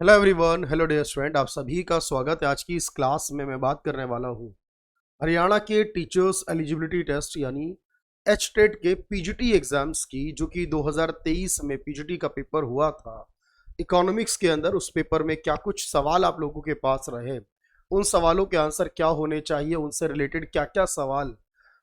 Hello everyone, hello dear student, आप सभी का स्वागत है। आज की इस क्लास में मैं बात करने वाला हूँ हरियाणा के टीचर्स एलिजिबिलिटी टेस्ट यानी एचटेट के पीजीटी एग्जाम्स की, जो कि 2023 में पीजीटी का पेपर हुआ था। इकोनॉमिक्स के अंदर उस पेपर में क्या कुछ सवाल आप लोगों के पास रहे, उन सवालों के आंसर क्या होने चाहिए, उनसे रिलेटेड क्या क्या सवाल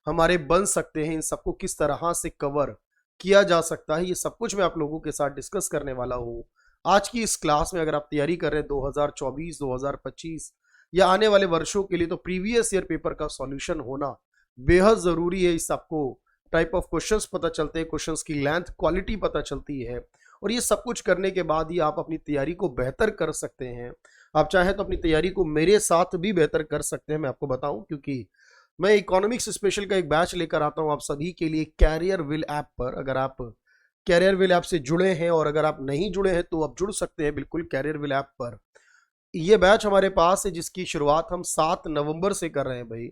हमारे बन सकते हैं, इन सबको किस तरह से कवर किया जा सकता है, ये सब कुछ मैं आप लोगों के साथ डिस्कस करने वाला हूँ आज की इस क्लास में। अगर आप तैयारी कर रहे हैं 2024, 2025 या आने वाले वर्षों के लिए, तो प्रीवियस ईयर पेपर का सॉल्यूशन होना बेहद जरूरी है। इस आपको टाइप ऑफ क्वेश्चंस पता चलते हैं, क्वेश्चंस की लेंथ, क्वालिटी पता चलती है, और ये सब कुछ करने के बाद ही आप अपनी तैयारी को बेहतर कर सकते हैं। आप चाहें तो अपनी तैयारी को मेरे साथ भी बेहतर कर सकते हैं, मैं आपको बताऊं, क्योंकि मैं इकोनॉमिक्स स्पेशल का एक बैच लेकर आता हूं आप सभी के लिए कैरियर विल ऐप पर। अगर आप कैरियर विल ऐप से जुड़े हैं और अगर आप नहीं जुड़े हैं तो आप जुड़ सकते हैं बिल्कुल कैरियर विल ऐप पर। ये बैच हमारे पास है जिसकी शुरुआत हम 7 नवंबर से कर रहे हैं भाई।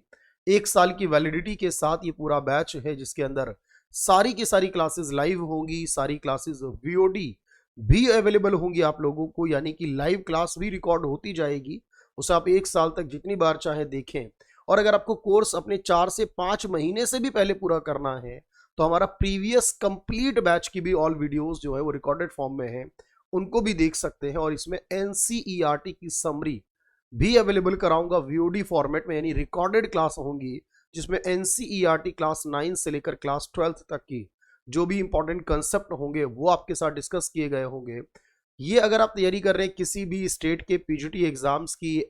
1 साल की वैलिडिटी के साथ ये पूरा बैच है, जिसके अंदर सारी की सारी क्लासेस लाइव होंगी, सारी क्लासेस वीओडी भी अवेलेबल होंगी आप लोगों को, यानी कि लाइव क्लास भी रिकॉर्ड होती जाएगी। उसे आप 1 साल तक जितनी बार चाहे देखें। और अगर आपको कोर्स अपने 4 से 5 महीने से भी पहले पूरा करना है तो हमारा प्रीवियस कंप्लीट बैच की भी ऑल वीडियोस जो है वो रिकॉर्डेड फॉर्म में है, उनको भी देख सकते हैं। और इसमें एनसीईआरटी की समरी भी अवेलेबल कराऊंगा वीओडी फॉर्मेट में, यानी रिकॉर्डेड क्लास होंगी जिसमें एनसीईआरटी क्लास 9 से लेकर क्लास 12 तक की जो भी इंपॉर्टेंट कंसेप्ट होंगे वो आपके साथ डिस्कस किए गए होंगे। ये अगर आप तैयारी कर रहे हैं किसी भी स्टेट के पीजीटी एग्जाम्स की,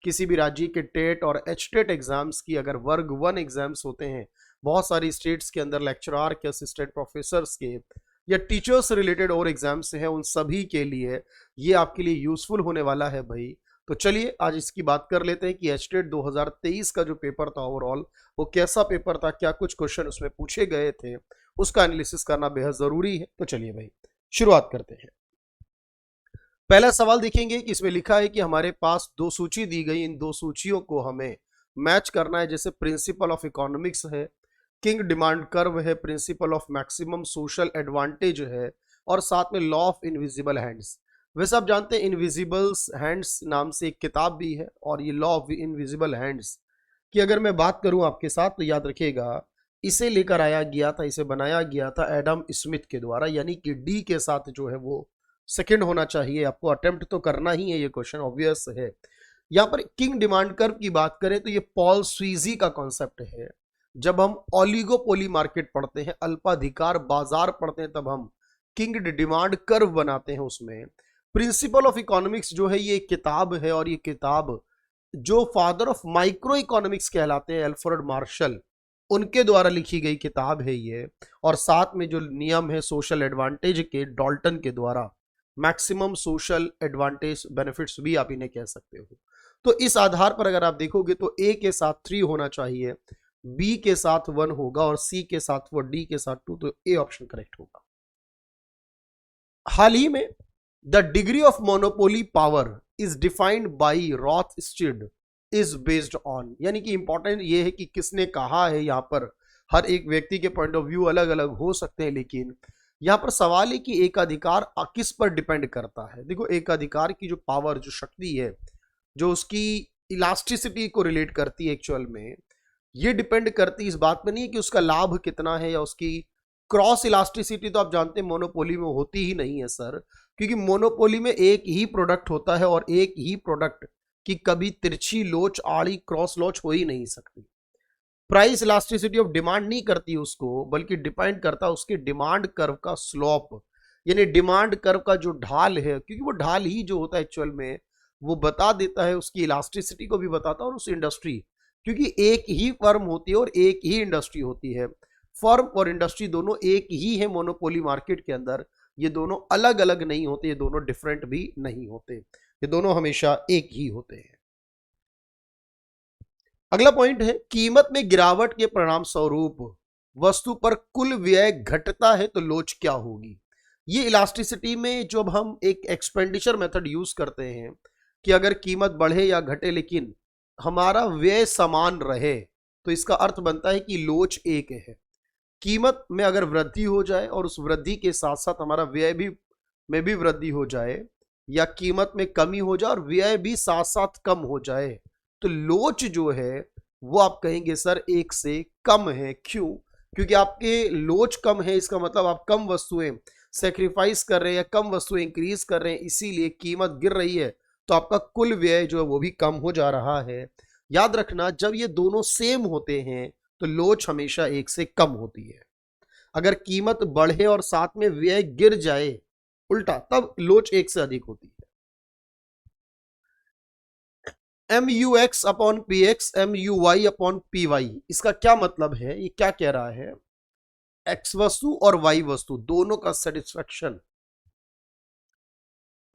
किसी भी राज्य के टेट और एचटेट एग्जाम्स की, अगर वर्ग 1 एग्जाम्स होते हैं बहुत सारी स्टेट्स के अंदर, लेक्चरर के, असिस्टेंट प्रोफेसर्स के या टीचर्स रिलेटेड और एग्जाम्स हैं, उन सभी के लिए ये आपके लिए यूजफुल होने वाला है भाई। तो चलिए आज इसकी बात कर लेते हैं कि एचटेट 2023 का जो पेपर था ओवरऑल वो कैसा पेपर था, क्या कुछ क्वेश्चन उसमें पूछे गए थे, उसका एनालिसिस करना बेहद जरूरी है। तो चलिए भाई शुरुआत करते हैं। पहला सवाल देखेंगे कि इसमें लिखा है कि हमारे पास 2 सूची दी गई, इन 2 सूचियों को हमें मैच करना है। जैसे प्रिंसिपल ऑफ इकोनॉमिक्स है, किंग डिमांड कर्व है, principle of maximum social advantage है, और साथ में लॉ ऑफ इनविजिबल हैंड्स। वैसे आप जानते हैं इनविजिबल्स हैंड्स नाम से एक किताब भी है, और ये लॉ ऑफ इनविजिबल हैंड्स की अगर मैं बात करूं आपके साथ तो याद रखिएगा, इसे लेकर आया गया था, इसे बनाया गया था एडम स्मिथ के द्वारा, यानी कि डी के साथ जो है वो सेकंड होना चाहिए। आपको अटेम्प्ट तो करना ही है, ये क्वेश्चन ऑब्वियस है। यहाँ पर किंग डिमांड कर्व की बात करें तो ये पॉल स्वीजी का कॉन्सेप्ट है। जब हम ओलिगोपोली मार्केट पढ़ते हैं, अल्पाधिकार बाजार पढ़ते हैं, तब हम किंग डिमांड कर्व बनाते हैं। उसमें प्रिंसिपल ऑफ इकोनॉमिक्स जो है ये एक किताब है, और ये किताब जो फादर ऑफ माइक्रो इकोनॉमिक्स कहलाते हैं एल्फ्रेड मार्शल, उनके द्वारा लिखी गई किताब है ये। और साथ में जो नियम है सोशल एडवांटेज के, डॉल्टन के द्वारा, मैक्सिमम सोशल एडवांटेज बेनिफिट्स भी आप इन्हें कह सकते हो। तो इस आधार पर अगर आप देखोगे तो ए के साथ 3 होना चाहिए, बी के साथ 1 होगा, और सी के साथ 4, डी के साथ 2, तो ए ऑप्शन करेक्ट होगा। हाल ही में the degree of monopoly power is defined by Rothschild is based on, यानी कि इंपॉर्टेंट ये है कि किसने कहा है। यहां पर हर एक व्यक्ति के पॉइंट ऑफ व्यू अलग अलग हो सकते हैं, लेकिन यहां पर सवाल है कि एकाधिकार किस पर डिपेंड करता है। देखो, एकाधिकार की जो पावर, जो शक्ति है, जो उसकी इलास्टिसिटी को रिलेट करती है एक्चुअल में, ये डिपेंड करती इस बात पे नहीं है कि उसका लाभ कितना है या उसकी क्रॉस इलास्टिसिटी। तो आप जानते हैं मोनोपोली में होती ही नहीं है सर, क्योंकि मोनोपोली में एक ही प्रोडक्ट होता है, और एक ही प्रोडक्ट की कभी तिरछी लोच, आड़ी, क्रॉस लोच हो ही नहीं सकती। प्राइस इलास्टिसिटी ऑफ डिमांड नहीं करती उसको, बल्कि डिपेंड करता है उसके डिमांड कर्व का स्लोप, यानी डिमांड कर्व का जो ढाल है, क्योंकि वो ढाल ही जो होता है एक्चुअल में वो बता देता है, उसकी इलास्टिसिटी को भी बताता है, और उस इंडस्ट्री, क्योंकि एक ही फर्म होती है और एक ही इंडस्ट्री होती है, फर्म और इंडस्ट्री दोनों एक ही है मोनोपोली मार्केट के अंदर, ये दोनों अलग अलग नहीं होते, ये दोनों डिफरेंट भी नहीं होते, ये दोनों हमेशा एक ही होते हैं। अगला पॉइंट है, कीमत में गिरावट के परिणाम स्वरूप वस्तु पर कुल व्यय घटता है तो लोच क्या होगी। ये इलास्टिसिटी में जब हम एक एक्सपेंडिचर मेथड यूज करते हैं कि अगर कीमत बढ़े या घटे लेकिन हमारा व्यय समान रहे, तो इसका अर्थ बनता है कि लोच एक है। कीमत में अगर वृद्धि हो जाए और उस वृद्धि के साथ साथ हमारा व्यय भी में भी वृद्धि हो जाए, या कीमत में कमी हो जाए और व्यय भी साथ साथ कम हो जाए, तो लोच जो है वो आप कहेंगे सर 1 से कम है। क्यों? क्योंकि आपके लोच कम है, इसका मतलब आप कम वस्तुएं सेक्रीफाइस कर रहे हैं, कम वस्तुएं इंक्रीज कर रहे हैं, इसीलिए कीमत गिर रही है, तो आपका कुल व्यय जो है वो भी कम हो जा रहा है। याद रखना, जब ये दोनों सेम होते हैं तो लोच हमेशा 1 से कम होती है। अगर कीमत बढ़े और साथ में व्यय गिर जाए उल्टा, तब लोच 1 से अधिक होती है। MUX upon PX MUY upon PY, इसका क्या मतलब है? ये क्या कह रहा है? X वस्तु और Y वस्तु दोनों का सेटिस्फेक्शन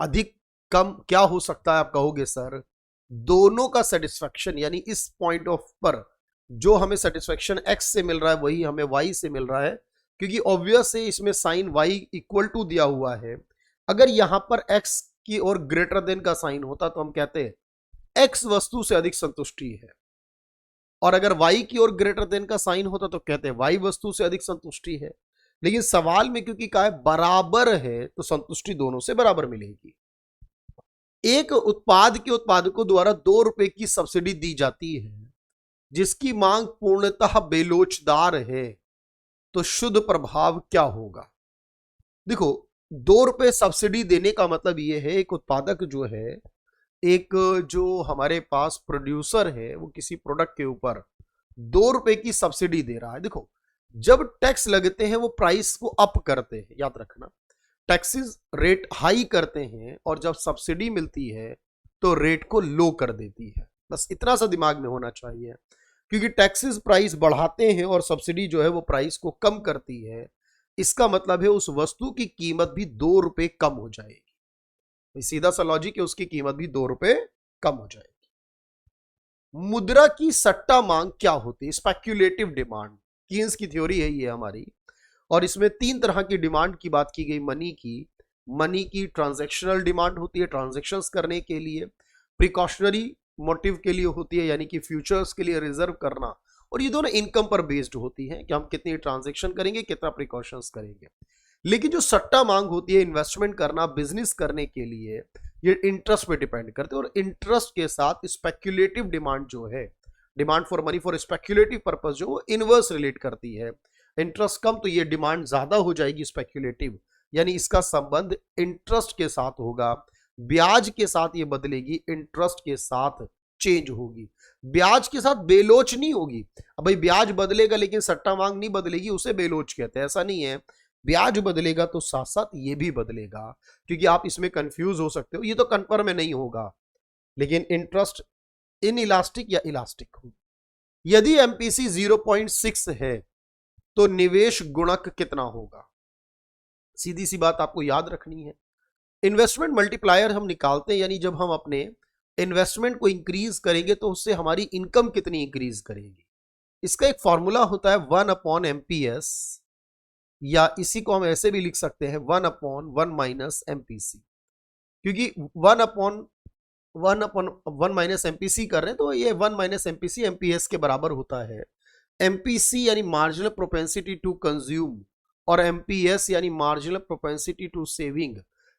अधिक कम क्या हो सकता है? आप कहोगे सर दोनों का सेटिस्फेक्शन, यानी इस पॉइंट ऑफ पर जो हमें सेटिस्फेक्शन X से मिल रहा है वही हमें Y से मिल रहा है, क्योंकि ऑब्वियस है इसमें साइन Y इक्वल टू दिया हुआ है। अगर यहां पर X की और ग्रेटर देन का साइन होता तो हम कहते हैं X वस्तु से अधिक संतुष्टि है, और अगर Y की ओर ग्रेटर देन का साइन होता तो कहते हैं Y वस्तु से अधिक संतुष्टि है। लेकिन सवाल में क्योंकि कहा है बराबर है, तो संतुष्टि दोनों से बराबर मिलेगी। एक उत्पाद के उत्पादकों द्वारा 2 रुपए की सब्सिडी दी जाती है, जिसकी मांग पूर्णतः बेलोचदार है, तो शुद्ध प्रभाव क्या होगा? देखो, 2 रुपए सब्सिडी देने का मतलब यह है, एक उत्पादक जो है, एक जो हमारे पास प्रोड्यूसर है, वो किसी प्रोडक्ट के ऊपर 2 रुपए की सब्सिडी दे रहा है। देखो, जब टैक्स लगते हैं वो प्राइस को अप करते हैं, याद रखना, टैक्सेस रेट हाई करते हैं, और जब सब्सिडी मिलती है तो रेट को लो कर देती है। बस इतना सा दिमाग में होना चाहिए, क्योंकि टैक्सेस प्राइस बढ़ाते हैं और सब्सिडी जो है वो प्राइस को कम करती है। इसका मतलब है उस वस्तु की कीमत भी 2 रुपए कम हो जाएगी। सीधा सा लॉजिक है, उसकी कीमत भी 2 रुपए कम हो जाएगी। मुद्रा की सट्टा मांग क्या होती है? स्पेक्युलेटिव डिमांड, कीन्स की थ्योरी है ये हमारी, और इसमें 3 तरह की डिमांड की बात की गई। मनी की ट्रांजैक्शनल डिमांड होती है, ट्रांजैक्शंस करने के लिए, प्रिकॉशनरी मोटिव के लिए होती है, यानी कि फ्यूचर्स के लिए रिजर्व करना, और ये दोनों इनकम पर बेस्ड होती है कि हम कितनी ट्रांजैक्शन करेंगे, कितना प्रिकॉशंस करेंगे। लेकिन जो सट्टा मांग होती है, इन्वेस्टमेंट करना, बिजनेस करने के लिए, ये इंटरेस्ट पे डिपेंड करते हैं, और इंटरेस्ट के साथ स्पेक्युलेटिव डिमांड जो है, demand for money for speculative purpose, जो वो इनवर्स रिलेट करती है। इंटरेस्ट कम तो ये डिमांड ज्यादा हो जाएगी स्पेक्युलेटिव, यानी इसका संबंध इंटरेस्ट के साथ होगा, ब्याज के साथ ये बदलेगी, इंटरेस्ट के साथ चेंज होगी, ब्याज के साथ बेलोच नहीं होगी। अब भाई ब्याज बदलेगा लेकिन सट्टा मांग नहीं बदलेगी, उसे बेलोच कहते हैं, ऐसा नहीं है। ब्याज बदलेगा तो साथ साथ ये भी बदलेगा, क्योंकि आप इसमें कंफ्यूज हो सकते हो, ये तो कन्फर्म में नहीं होगा, लेकिन इंटरेस्ट इन इलास्टिक या इलास्टिक हो। यदि एमपीसी 0.6 है तो निवेश गुणक कितना होगा? सीधी सी बात आपको याद रखनी है। इन्वेस्टमेंट मल्टीप्लायर हम निकालते हैं, यानी जब हम अपने इन्वेस्टमेंट को इंक्रीज करेंगे तो उससे हमारी इनकम कितनी इंक्रीज करेगी। इसका एक फॉर्मूला होता है 1/MPS, या इसी को हम ऐसे भी लिख सकते हैं 1/1 - MPC, क्योंकि 1/1 - MPC कर रहे हैं तो ये 1 - MPC MPS के बराबर होता है। MPC यानी मार्जिनल प्रोपेंसिटी टू कंज्यूम, और MPS यानी मार्जिनल प्रोपेंसिटी टू सेविंग,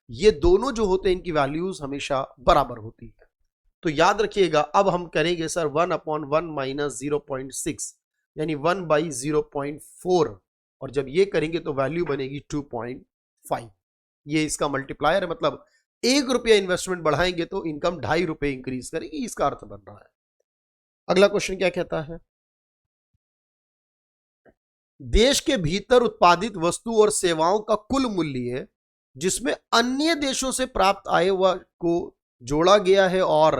ये दोनों जो होते हैं इनकी वैल्यूज हमेशा बराबर होती है। तो याद रखिएगा, अब हम करेंगे सर 1/1 - 0.6 यानी 1/0.4, और जब ये करेंगे तो वैल्यू बनेगी 2.5। ये इसका मल्टीप्लायर है, मतलब 1 रुपया इन्वेस्टमेंट बढ़ाएंगे तो इनकम 2.5 रुपए इंक्रीज करेगी, इसका अर्थ बन रहा है। अगला क्वेश्चन क्या कहता है? देश के भीतर उत्पादित वस्तु और सेवाओं का कुल मूल्य जिसमें अन्य देशों से प्राप्त आय को जोड़ा गया है और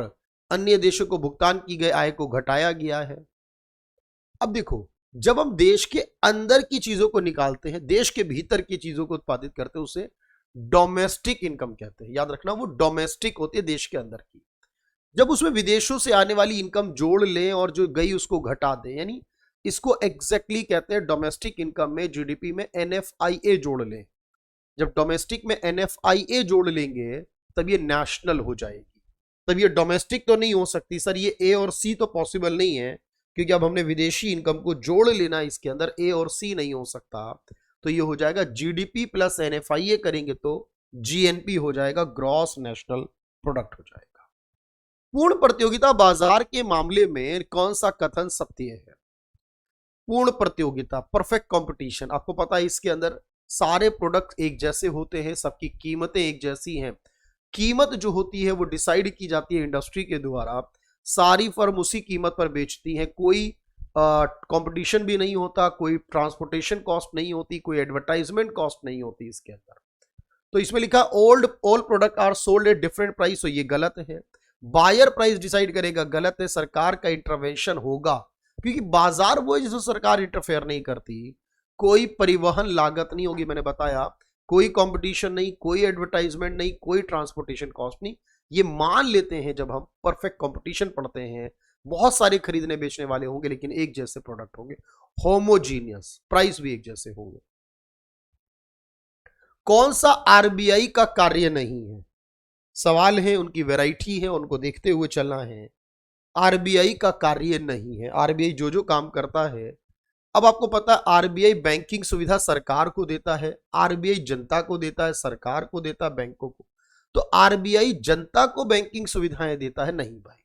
अन्य देशों को भुगतान की गई आय को घटाया गया है। अब देखो, जब हम देश के अंदर की चीजों को निकालते हैं, देश के भीतर की चीजों को उत्पादित करते हैं, उसे डोमेस्टिक इनकम कहते हैं। याद रखना, वो डोमेस्टिक होती है, देश के अंदर की। जब उसमें विदेशों से आने वाली इनकम जोड़ लें और जो गई उसको घटा दें, यानी इसको एग्जैक्टली कहते हैं डोमेस्टिक इनकम में, जीडीपी में NFIA जोड़ लें। जब डोमेस्टिक में NFIA जोड़ लेंगे तब ये नेशनल हो जाएगी, तब ये डोमेस्टिक तो नहीं हो सकती सर, ये A और C तो पॉसिबल नहीं है, क्योंकि अब हमने विदेशी इनकम को जोड़ लेना, इसके अंदर A और C नहीं हो सकता। तो ये हो जाएगा GDP प्लस NFIA करेंगे तो जीएनपी हो जाएगा, ग्रॉस नेशनल प्रोडक्ट हो जाएगा। पूर्ण प्रतियोगिता बाजार के मामले में कौन सा कथन सत्य है? पूर्ण प्रतियोगिता, परफेक्ट कंपटीशन, आपको पता है इसके अंदर सारे प्रोडक्ट एक जैसे होते हैं, सबकी कीमतें एक जैसी हैं। कीमत जो होती है वो डिसाइड की जाती है इंडस्ट्री के द्वारा, सारी फर्म उसी कीमत पर बेचती हैं, कोई कंपटीशन भी नहीं होता, कोई ट्रांसपोर्टेशन कॉस्ट नहीं होती, कोई एडवर्टाइजमेंट कॉस्ट नहीं होती इसके अंदर। तो इसमें लिखा all product are sold at different price, तो ये गलत है। बायर प्राइस डिसाइड करेगा, गलत है। सरकार का इंटरवेंशन होगा, क्योंकि बाजार वो है जिसमें सरकार इंटरफेयर नहीं करती। कोई परिवहन लागत नहीं होगी, मैंने बताया, कोई कंपटीशन नहीं, कोई एडवर्टाइजमेंट नहीं, कोई ट्रांसपोर्टेशन कॉस्ट नहीं। ये मान लेते हैं जब हम परफेक्ट कंपटीशन पढ़ते हैं, बहुत सारे खरीदने बेचने वाले होंगे लेकिन एक जैसे प्रोडक्ट होंगे, होमोजीनियस, प्राइस भी एक जैसे होंगे। कौन सा आरबीआई का कार्य नहीं है? सवाल है, उनकी वैरायटी है, उनको देखते हुए चलना है। आरबीआई का कार्य नहीं है। आरबीआई जो जो काम करता है, अब आपको पता है आरबीआई बैंकिंग सुविधा सरकार को देता है, आरबीआई जनता को देता है, सरकार को देता है, बैंकों को। तो आरबीआई जनता को बैंकिंग सुविधाएं देता है? नहीं भाई,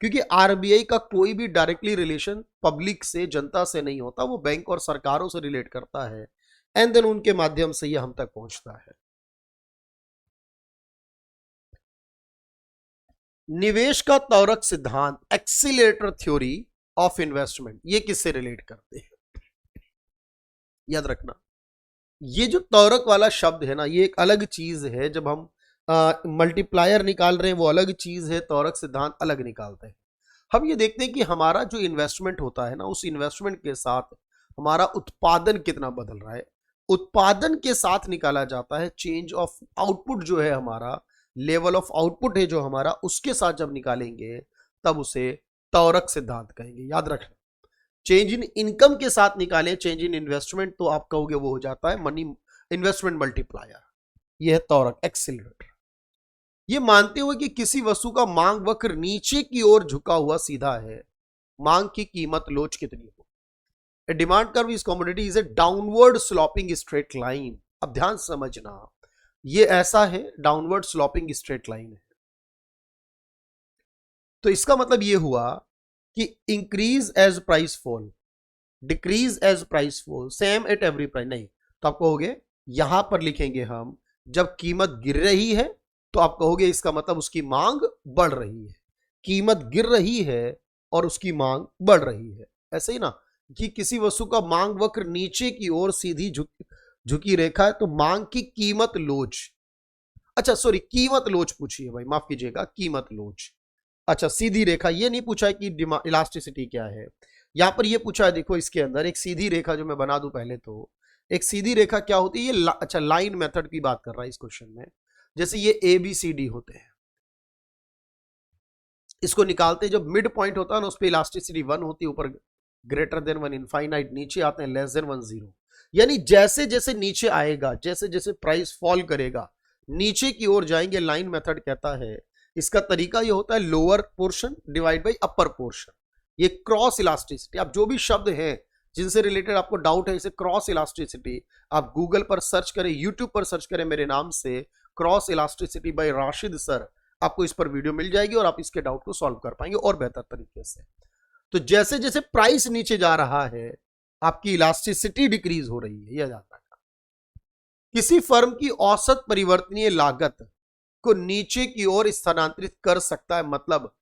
क्योंकि आरबीआई का कोई भी डायरेक्टली रिलेशन पब्लिक से, जनता से नहीं होता, वो बैंक और सरकारों से रिलेट करता है, एंड देन उनके माध्यम से ये हम तक पहुंचता है। निवेश का त्वरक सिद्धांत, एक्सीलरेटर थ्योरी ऑफ इन्वेस्टमेंट, ये किससे रिलेट करते हैं? याद रखना, ये जो त्वरक वाला शब्द है ना, ये एक अलग चीज है। जब हम मल्टीप्लायर निकाल रहे हैं वो अलग चीज है, त्वरक सिद्धांत अलग निकालते हैं। हम ये देखते हैं कि हमारा जो इन्वेस्टमेंट होता है ना, उस इन्वेस्टमेंट के साथ हमारा उत्पादन कितना बदल रहा है। उत्पादन के साथ निकाला जाता है चेंज ऑफ आउटपुट, जो है हमारा लेवल ऑफ आउटपुट है जो हमारा, उसके साथ जब निकालेंगे तब उसे त्वरक सिद्धांत कहेंगे। याद रखना, चेंज इन इनकम के साथ निकालें चेंज इन इन्वेस्टमेंट, तो आप कहोगे वो हो जाता है मनी इन्वेस्टमेंट मल्टीप्लायर। यह है त्वरक, एक्सीलरेटर। ये मानते हुए कि किसी वस्तु का मांग वक्र नीचे की ओर झुका हुआ सीधा है, मांग की कीमत लोच कितनी हो? A demand curve is commodity is a downward sloping straight line। अब ध्यान समझना, ये ऐसा है, डाउनवर्ड स्लॉपिंग स्ट्रेट लाइन है। तो इसका मतलब ये हुआ कि increase as price fall, decrease as price fall, same at every price, नहीं। तो आप कहोगे, यहां पर लिखेंगे हम, जब कीमत गिर रही है तो आप कहोगे इसका मतलब उसकी मांग बढ़ रही है। कीमत गिर रही है और उसकी मांग बढ़ रही है, ऐसे ही ना, कि किसी वस्तु का मांग वक्र नीचे की ओर सीधी झुकी रेखा है, तो मांग की कीमत लोच, अच्छा सॉरी, कीमत लोच पूछी है भाई, माफ कीजिएगा, कीमत लोच। अच्छा, सीधी रेखा, ये नहीं पूछा है कि इलास्टिसिटी क्या है, यहां पर ये पूछा है, देखो इसके अंदर एक सीधी रेखा, जो मैं बना दूं पहले तो, एक सीधी रेखा क्या होती है, ये अच्छा लाइन मेथड की बात कर रहा है इस क्वेश्चन में। जैसे ये ए बी सी डी होते हैं, इसको निकालते जब मिड पॉइंट होता है ना, उस पर इलास्टिसिटी 1 होती है, ऊपर ग्रेटर देन 1 इनफाइनाइट, नीचे आते हैं लेस देन 1 0। यानी जैसे जैसे नीचे आएगा, जैसे जैसे प्राइस फॉल करेगा, नीचे की ओर जाएंगे, लाइन मेथड कहता है। इसका तरीका ये होता है lower portion divide by upper portion, ये क्रॉस इलास्टिसिटी। आप जो भी शब्द हैं जिनसे रिलेटेड आपको डाउट है, इसे क्रॉस इलास्टिसिटी, आप गूगल पर सर्च करें, यूट्यूब पर सर्च करें मेरे नाम से, cross elasticity by Rashid sir, आपको इस पर वीडियो मिल जाएगी और आप इसके डाउट को सॉल्व कर पाएंगे और बेहतर तरीके से। तो जैसे जैसे प्राइस नीचे जा रहा है, आपकी इलास्टिसिटी डिक्रीज हो रही है, यह जाता है। किसी फर्म की औसत परिवर्तनीय लागत को नीचे की ओर स्थानांतरित कर सकता है, मतलब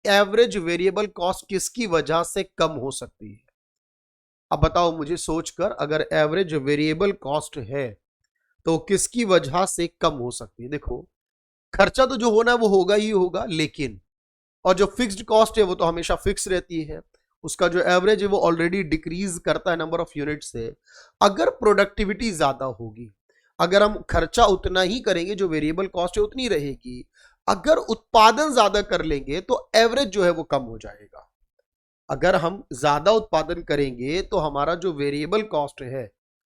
एवरेज वेरिएबल कॉस्ट किसकी वजह से कम हो सकती है? अब बताओ मुझे सोचकर, अगर एवरेज वेरिएबल कॉस्ट है तो किसकी वजह से कम हो सकती है? देखो, खर्चा तो जो होना है वो होगा ही होगा, लेकिन और जो फिक्स्ड कॉस्ट है वो तो हमेशा फिक्स रहती है, उसका जो एवरेज है वो ऑलरेडी डिक्रीज करता है नंबर ऑफ यूनिट से। अगर प्रोडक्टिविटी ज्यादा होगी, अगर हम खर्चा उतना ही करेंगे, जो वेरिएबल कॉस्ट है उतनी रहेगी, अगर उत्पादन ज्यादा कर लेंगे तो एवरेज जो है वो कम हो जाएगा। अगर हम ज्यादा उत्पादन करेंगे तो हमारा जो वेरिएबल कॉस्ट है,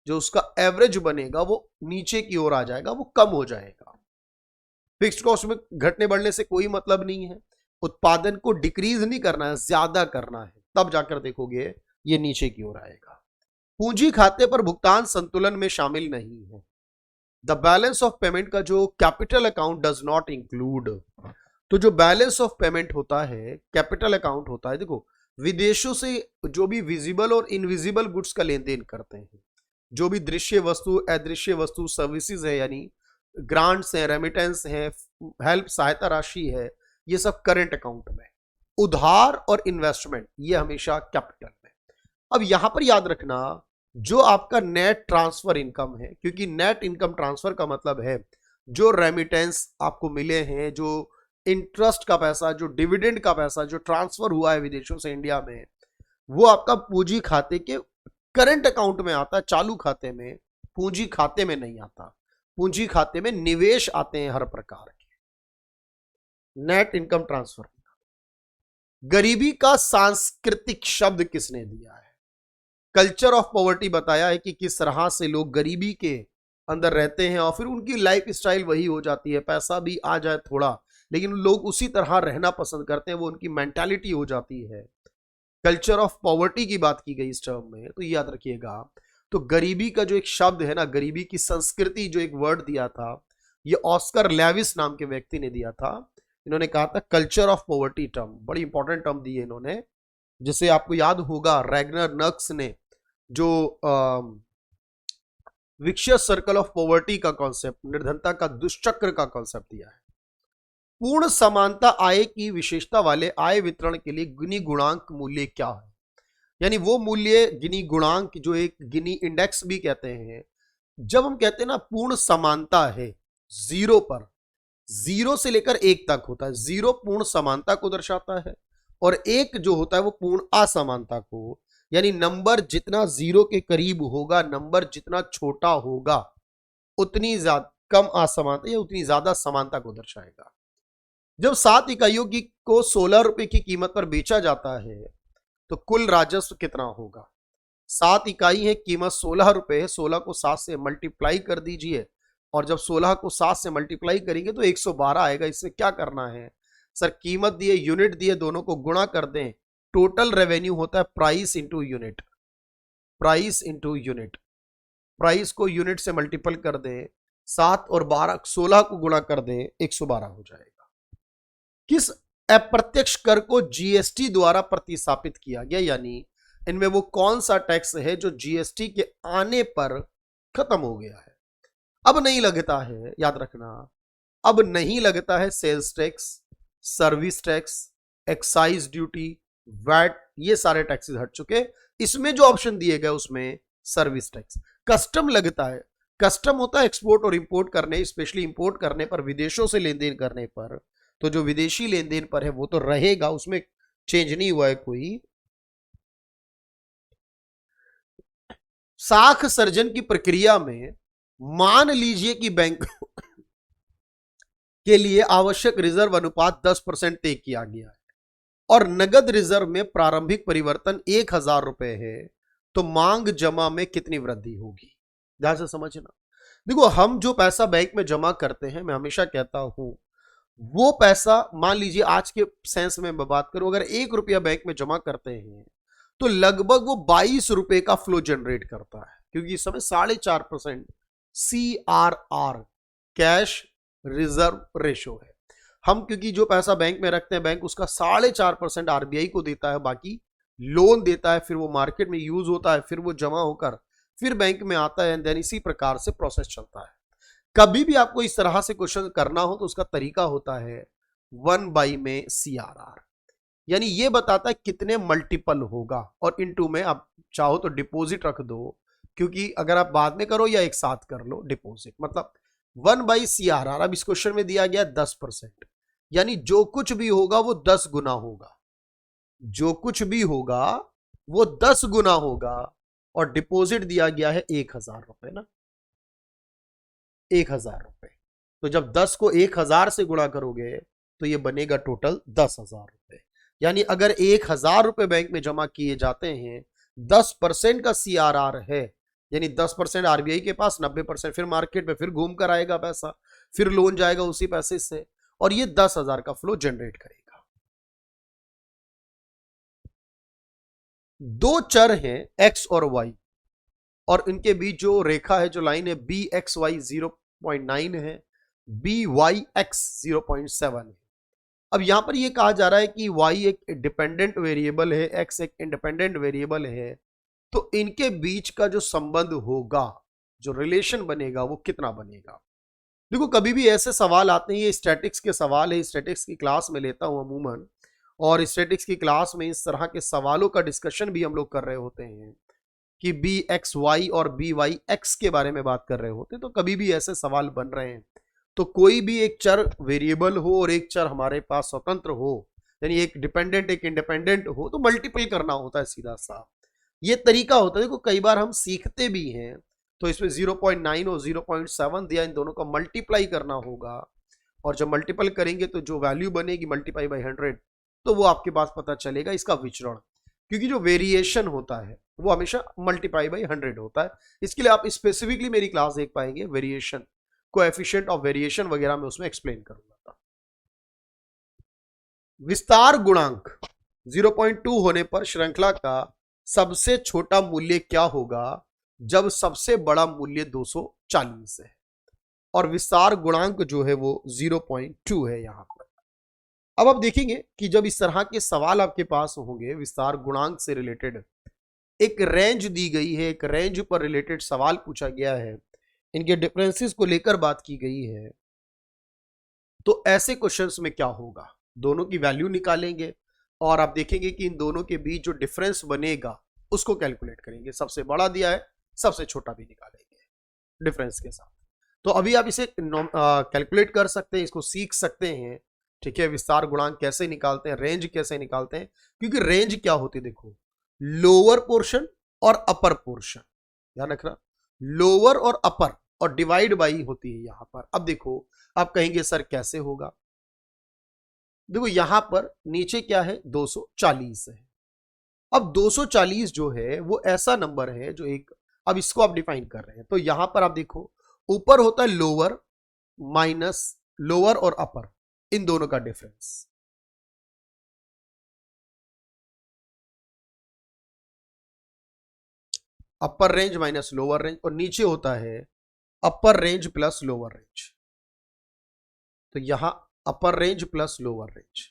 जो उसका एवरेज बनेगा, वो नीचे की ओर आ जाएगा, वो कम हो जाएगा। फिक्स्ड कॉस्ट में घटने बढ़ने से कोई मतलब नहीं है, उत्पादन को डिक्रीज नहीं करना है, ज्यादा करना है, तब जाकर देखोगे ये नीचे की ओर आएगा। पूंजी खाते पर भुगतान संतुलन में शामिल नहीं है। द बैलेंस ऑफ पेमेंट का जो capital account does not include, तो जो बैलेंस ऑफ पेमेंट होता है कैपिटल अकाउंट होता है, देखो विदेशों से जो भी विजिबल और इनविजिबल गुड्स का लेन देन करते हैं, जो भी दृश्य वस्तु अदृश्य वस्तु सर्विसेज है, यानी ग्रांट्स हैं, रेमिटेंस है, हेल्प सहायता राशि है, ये सब करंट अकाउंट में। उधार और इन्वेस्टमेंट ये हमेशा कैपिटल में। अब यहां पर याद रखना जो आपका नेट ट्रांसफर इनकम है, क्योंकि नेट इनकम ट्रांसफर का मतलब है जो रेमिटेंस आपको मिले हैं, जो इंटरेस्ट का पैसा, जो डिविडेंड का पैसा जो ट्रांसफर हुआ है विदेशों से इंडिया में, वो आपका पूंजी खाते के करंट अकाउंट में आता है, चालू खाते में, पूंजी खाते में नहीं आता। पूंजी खाते में निवेश आते हैं हर प्रकार के। Net income transfer. गरीबी का सांस्कृतिक शब्द किसने दिया है? कल्चर ऑफ पॉवर्टी बताया है कि किस तरह से लोग गरीबी के अंदर रहते हैं और फिर उनकी लाइफ स्टाइल वही हो जाती है, पैसा भी आ जाए थोड़ा लेकिन लोग उसी तरह रहना पसंद करते हैं, वो उनकी मेंटालिटी हो जाती है। कल्चर ऑफ पॉवर्टी की बात की गई इस टर्म में, तो याद रखिएगा। तो गरीबी का जो एक शब्द है ना, गरीबी की संस्कृति जो एक वर्ड दिया था, ये ऑस्कर लेविस नाम के व्यक्ति ने दिया था। इन्होंने कहा था कल्चर ऑफ पॉवर्टी टर्म, बड़ी इंपॉर्टेंट टर्म दी है इन्होंने, जिसे आपको याद होगा रैगनर नक्स ने जो विक्शियस सर्कल ऑफ पॉवर्टी का कॉन्सेप्ट, निर्धनता का दुष्चक्र का कॉन्सेप्ट दिया है। पूर्ण समानता आय की विशेषता वाले आय वितरण के लिए गिनी गुणांक मूल्य क्या है? यानी वो मूल्य गिनी गुणांक जो एक गिनी इंडेक्स भी कहते हैं। जब हम कहते हैं ना पूर्ण समानता है जीरो पर, जीरो से लेकर एक तक होता है। जीरो पूर्ण समानता को दर्शाता है और एक जो होता है वो पूर्ण असमानता को, यानी नंबर जितना जीरो के करीब होगा, नंबर जितना छोटा होगा, उतनी ज्यादा कम असमानता या उतनी ज्यादा समानता को दर्शाएगा। जब 7 इकाइयों की को 16 रुपए की कीमत पर बेचा जाता है तो कुल राजस्व कितना होगा? 7 इकाई है, कीमत 16 रुपए है, 16 को 7 से मल्टीप्लाई कर दीजिए और जब 16 को 7 से मल्टीप्लाई करेंगे तो 112 आएगा। इससे क्या करना है सर? कीमत दिए, यूनिट दिए, दोनों को गुणा कर दें, टोटल रेवेन्यू होता है price into unit. Price into unit, price को यूनिट से मल्टीपल कर दें, 7 और 12, 16 को गुणा कर दें, 112 हो जाएगा। किस अप्रत्यक्ष कर को जीएसटी द्वारा प्रतिस्थापित किया गया? यानी इनमें वो कौन सा टैक्स है जो जीएसटी के आने पर खत्म हो गया है, अब नहीं लगता है? याद रखना, अब नहीं लगता है sales tax, service tax, excise duty, VAT, ये सारे टैक्सेस हट चुके। इसमें जो ऑप्शन दिए गए उसमें सर्विस टैक्स, कस्टम लगता है। कस्टम होता है एक्सपोर्ट और इंपोर्ट करने, स्पेशली इंपोर्ट करने पर, विदेशों से लेन देन करने पर। तो जो विदेशी लेन देन पर है वो तो रहेगा, उसमें चेंज नहीं हुआ है कोई। साख सर्जन की प्रक्रिया में मान लीजिए कि बैंक के लिए आवश्यक रिजर्व अनुपात 10% तय किया गया है और नगद रिजर्व में प्रारंभिक परिवर्तन 1000 रुपए है, तो मांग जमा में कितनी वृद्धि होगी? ध्यान से समझना। देखो, हम जो पैसा बैंक में जमा करते हैं, मैं हमेशा कहता हूं वो पैसा, मान लीजिए आज के सेंस में मैं बात करूं, अगर 1 रुपया बैंक में जमा करते हैं तो लगभग वो 22 रुपए का फ्लो जनरेट करता है, क्योंकि इस समय 4.5% CRR, कैश रिजर्व रेशो है। हम क्योंकि जो पैसा बैंक में रखते हैं, बैंक उसका 4.5% RBI को देता है, बाकी लोन देता है, फिर वो मार्केट में यूज होता है, फिर वो जमा होकर फिर बैंक में आता है, देन इसी प्रकार से प्रोसेस चलता है। कभी भी आपको इस तरह से क्वेश्चन करना हो तो उसका तरीका होता है 1/, में CRR, यानी ये बताता है कितने मल्टीपल होगा, और इनटू में आप चाहो तो डिपॉजिट रख दो, क्योंकि अगर आप बाद में करो या एक साथ कर लो डिपॉजिट, मतलब 1/, CRR। अब इस क्वेश्चन में दिया गया 10%, यानी जो कुछ भी होगा वो 10 गुना होगा, जो कुछ भी होगा वो 10 गुना होगा, और डिपॉजिट दिया गया है 1000 रुपए ना, 1000 रुपए। तो जब 10 को 1000 से गुणा करोगे तो ये बनेगा टोटल 10,000 रुपए। यानी अगर 1000 रुपए बैंक में जमा किए जाते हैं, 10% का CRR है, यानी 10% RBI के पास, 90% फिर मार्केट में, फिर घूम कर आएगा पैसा, फिर लोन जाएगा उसी पैसे से, और ये 10,000 का फ्लो जनरेट करेगा। दो चर हैं X और Y, और इनके बीच जो रेखा है, जो लाइन है BXY 0 0.9 है, BYX 0.7 है। अब यहां पर ये कहा जा रहा है कि y एक डिपेंडेंट वेरिएबल है, x एक इंडिपेंडेंट वेरिएबल है, तो इनके बीच का जो संबंध होगा, जो रिलेशन बनेगा, वो कितना बनेगा। देखो कभी भी ऐसे सवाल आते हैं, ये स्टैटिक्स के सवाल है, स्टैटिक्स की क्लास में लेता हूं अमूमन, और स्टैटिक्स की क्लास में इस तरह के सवालों का डिस्कशन भी हम लोग कर रहे होते हैं कि BXY और BYX के बारे में बात कर रहे होते हैं। तो कभी भी ऐसे सवाल बन रहे हैं तो कोई भी एक चर वेरिएबल हो और एक चर हमारे पास स्वतंत्र हो, यानी एक डिपेंडेंट एक इंडिपेंडेंट हो, तो मल्टीपल करना होता है सीधा सा, ये तरीका होता है। देखो कई बार हम सीखते भी हैं, तो इसमें 0.9 और 0.7 दिया, इन दोनों का मल्टीप्लाई करना होगा, और जब मल्टीपल करेंगे तो जो वैल्यू बनेगी मल्टीप्लाई बाई 100, तो वो आपके पास पता चलेगा इसका विचरण, क्योंकि जो वेरिएशन होता है वो हमेशा मल्टीप्लाई बाई 100 होता है। इसके लिए आप स्पेसिफिकली मेरी क्लास देख पाएंगे, वेरिएशन, कोएफिशिएंट ऑफ वेरिएशन वगैरह मैं उसमें एक्सप्लेन करूंगा। विस्तार गुणांक 0.2 होने पर श्रृंखला का सबसे छोटा मूल्य क्या होगा जब सबसे बड़ा मूल्य 240 है, और विस्तार गुणांक जो है वो 0.2 है यहां पर। अब आप देखेंगे कि जब इस तरह के सवाल आपके पास होंगे विस्तार गुणांक से रिलेटेड, एक रेंज दी गई है, एक रेंज पर रिलेटेड सवाल पूछा गया है, इनके डिफरेंसेस को लेकर बात की गई है, तो ऐसे क्वेश्चंस में क्या होगा, दोनों की वैल्यू निकालेंगे और आप देखेंगे कि इन दोनों के बीच जो डिफरेंस बनेगा उसको कैलकुलेट करेंगे, सबसे बड़ा दिया है सबसे छोटा भी निकालेंगे डिफरेंस के साथ। तो अभी आप इसे कैलकुलेट कर सकते हैं, इसको सीख सकते हैं, ठीक है। विस्तार गुणांक कैसे निकालते हैं, रेंज कैसे निकालते हैं, क्योंकि रेंज क्या होती है, देखो लोअर पोर्शन और अपर पोर्शन, ध्यान रखना, लोअर और अपर, और डिवाइड बाई होती है यहां पर। अब देखो आप कहेंगे सर कैसे होगा, देखो यहां पर नीचे क्या है 240 है। अब 240 जो है वो ऐसा नंबर है जो एक, अब इसको आप डिफाइन कर रहे हैं, तो यहां पर आप देखो ऊपर होता है लोअर माइनस लोअर और अपर, इन दोनों का डिफरेंस, अपर रेंज माइनस लोअर रेंज, और नीचे होता है अपर रेंज प्लस लोअर रेंज, तो यहां अपर रेंज प्लस लोअर रेंज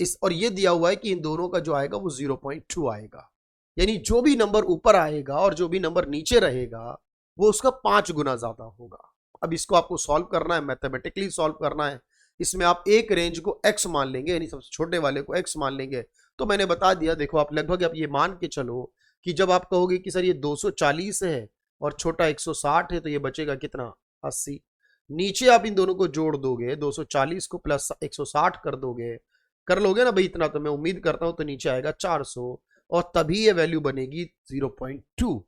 इस, और ये दिया हुआ है कि इन दोनों का जो आएगा वो 0.2 आएगा, यानी जो भी नंबर ऊपर आएगा और जो भी नंबर नीचे रहेगा वो उसका 5 गुना ज्यादा होगा। अब इसको आपको सॉल्व करना है, मैथमेटिकली सॉल्व करना है। इसमें आप एक रेंज को x मान लेंगे, यानी सबसे छोटे वाले को x मान लेंगे, तो मैंने बता दिया, देखो आप लगभग आप ये मान के चलो कि जब आप कहोगे कि सर ये 240 है और छोटा 160 है, तो ये बचेगा कितना 80, नीचे आप इन दोनों को जोड़ दोगे, 240 को प्लस 160 कर दोगे, कर लोगे ना भाई इतना, तो मैं उम्मीद करता हूं, तो नीचे आएगा 400, और तभी ये वैल्यू बनेगी 0.2।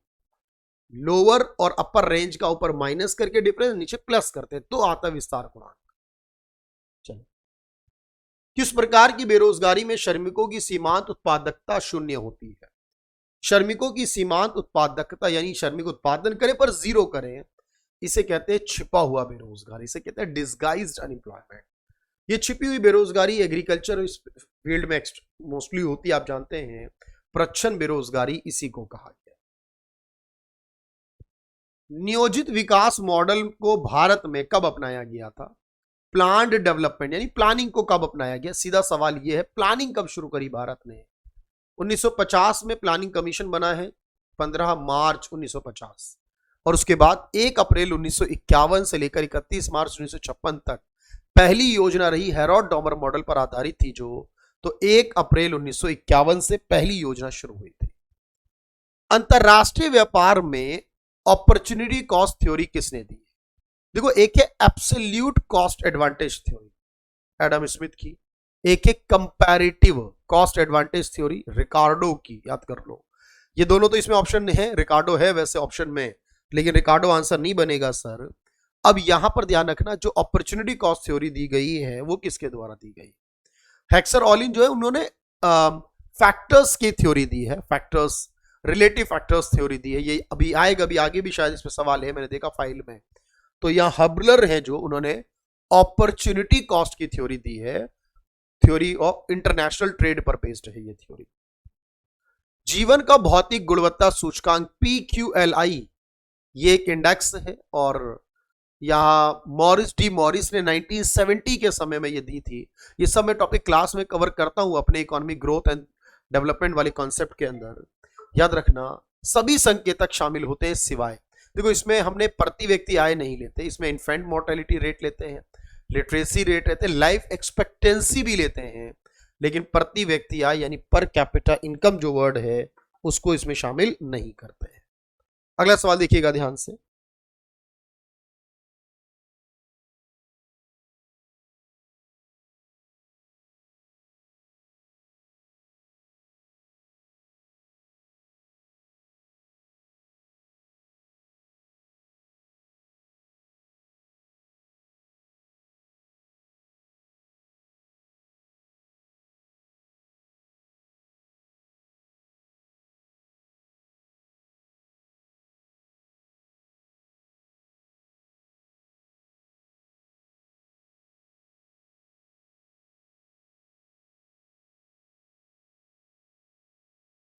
लोअर और अपर रेंज का ऊपर माइनस करके डिफरेंस नीचे प्लस करते हैं, तो आता विस्तार गुणांक। चलो, किस प्रकार की बेरोजगारी में श्रमिकों की सीमांत उत्पादकता शून्य होती है। श्रमिकों की सीमांत उत्पादकता यानी श्रमिक उत्पादन करें पर जीरो करें, इसे कहते हैं छिपा हुआ बेरोजगारी, इसे कहते हैं डिस्गाइज्ड अनएम्प्लॉयमेंट। ये छिपी हुई बेरोजगारी एग्रीकल्चर फील्ड में मोस्टली होती है, आप जानते हैं, प्रच्छन्न बेरोजगारी इसी को कहा गया। नियोजित विकास मॉडल को भारत में कब अपनाया गया था। प्लान्ड डेवलपमेंट यानी प्लानिंग को कब अपनाया गया, सीधा सवाल यह है, प्लानिंग कब शुरू करी भारत ने। 1950 में प्लानिंग कमीशन बना है, 15 मार्च 1950, और उसके बाद 1 अप्रैल 1951 से लेकर 31 मार्च 1956 तक पहली योजना रही हैरोल्ड डॉमर मॉडल पर आधारित थी जो, तो 1 अप्रैल 1951 से पहली योजना शुरू हुई थी। अंतरराष्ट्रीय व्यापार में अपॉर्चुनिटी कॉस्ट थ्योरी किसने दी। देखो एक है absolute cost advantage theory Adam Smith की, एक है comparative cost advantage theory Ricardo की, याद कर लो। ये दोनों तो इसमें ऑप्शन है, रिकार्डो है वैसे ऑप्शन में, लेकिन रिकार्डो आंसर नहीं बनेगा सर। अब यहां पर ध्यान रखना, जो अपॉर्चुनिटी कॉस्ट थ्योरी दी गई है वो किसके द्वारा दी गई। हेक्सर ऑलिन जो है उन्होंने फैक्टर्स की थ्योरी दी है, फैक्टर्स, रिलेटिव फैक्टर्स थ्योरी दी है, ये अभी आएगा, अभी आगे भी शायद इसमें सवाल है, मैंने देखा फाइल में। तो यहां हबलर है जो, उन्होंने अपॉर्चुनिटी कॉस्ट की थ्योरी दी है, थ्योरी ऑफ इंटरनेशनल ट्रेड पर बेस्ड है ये थ्योरी। जीवन का भौतिक गुणवत्ता सूचकांक PQLI ये एक इंडेक्स है, और या मॉरिस डी मॉरिस ने 1970 के समय में ये दी थी। ये सब मैं टॉपिक क्लास में कवर करता हूं अपने इकोनॉमिक ग्रोथ एंड डेवलपमेंट वाले कॉन्सेप्ट के अंदर। याद रखना सभी संकेतक शामिल होते हैं सिवाय, देखो इसमें हमने प्रति व्यक्ति आय नहीं लेते, इसमें इन्फेंट मोर्टेलिटी रेट लेते हैं, लिटरेसी रेट लेते हैं, लाइफ एक्सपेक्टेंसी भी लेते हैं, लेकिन प्रति व्यक्ति आय यानी पर कैपिटा इनकम जो वर्ड है उसको इसमें शामिल नहीं करते हैं। अगला सवाल देखिएगा ध्यान से।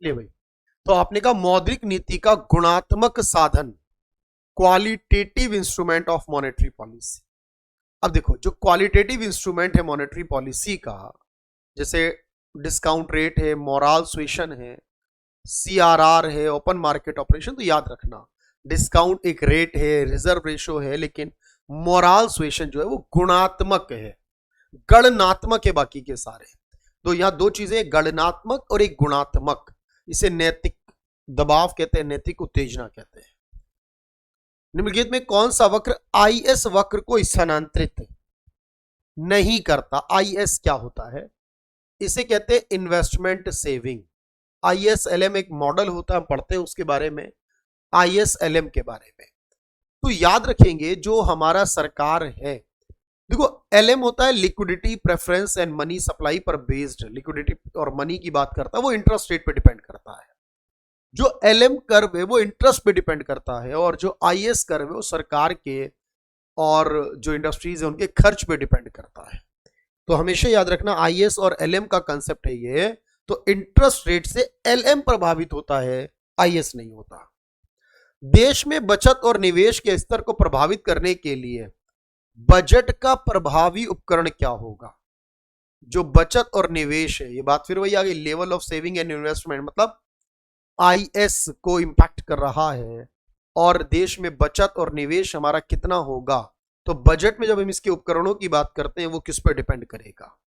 ले भाई, तो आपने कहा मौद्रिक नीति का गुणात्मक साधन, qualitative instrument of monetary policy. अब देखो जो क्वालिटेटिव इंस्ट्रूमेंट है मॉनेटरी पॉलिसी का, जैसे डिस्काउंट रेट है, मोराल सुएशन है, सीआरआर है, ओपन मार्केट ऑपरेशन, तो याद रखना डिस्काउंट एक रेट है, रिजर्व रेशो है, लेकिन मोराल सुएशन जो है वो गुणात्मक है, गणनात्मक है बाकी के सारे। तो यहां दो चीजें, गणनात्मक और एक गुणात्मक। इसे नैतिक दबाव कहते हैं, नैतिक उत्तेजना कहते हैं। निम्नलिखित में कौन सा वक्र आईएस वक्र को स्थानांतरित नहीं करता? आईएस क्या होता है? इसे कहते हैं इन्वेस्टमेंट सेविंग। आईएसएलएम एक मॉडल होता है, हम पढ़ते हैं उसके बारे में, आईएसएलएम के बारे में। तो याद रखेंगे जो हमारा सरकार है, देखो एलएम होता है liquidity preference and money supply पर बेस्ड, लिक्विडिटी और मनी की बात करता है, वो इंटरेस्ट रेट पे डिपेंड करता है। जो एलएम कर्व है वो इंटरेस्ट पे डिपेंड करता है, और जो आईएस कर्व है वो सरकार के और जो इंडस्ट्रीज है उनके खर्च पे डिपेंड करता है। तो हमेशा याद रखना आईएस और एलएम का कंसेप्ट है ये। तो इंटरेस्ट रेट से एलएम प्रभावित होता है, आईएस नहीं होता। देश में बचत और निवेश के स्तर को प्रभावित करने के लिए बजट का प्रभावी उपकरण क्या होगा? जो बचत और निवेश है, ये बात फिर वही आ गई, level of saving and investment, मतलब आईएस को इंपैक्ट कर रहा है और देश में बचत और निवेश हमारा कितना होगा। तो बजट में जब हम इसके उपकरणों की बात करते हैं वो किस पर डिपेंड करेगा?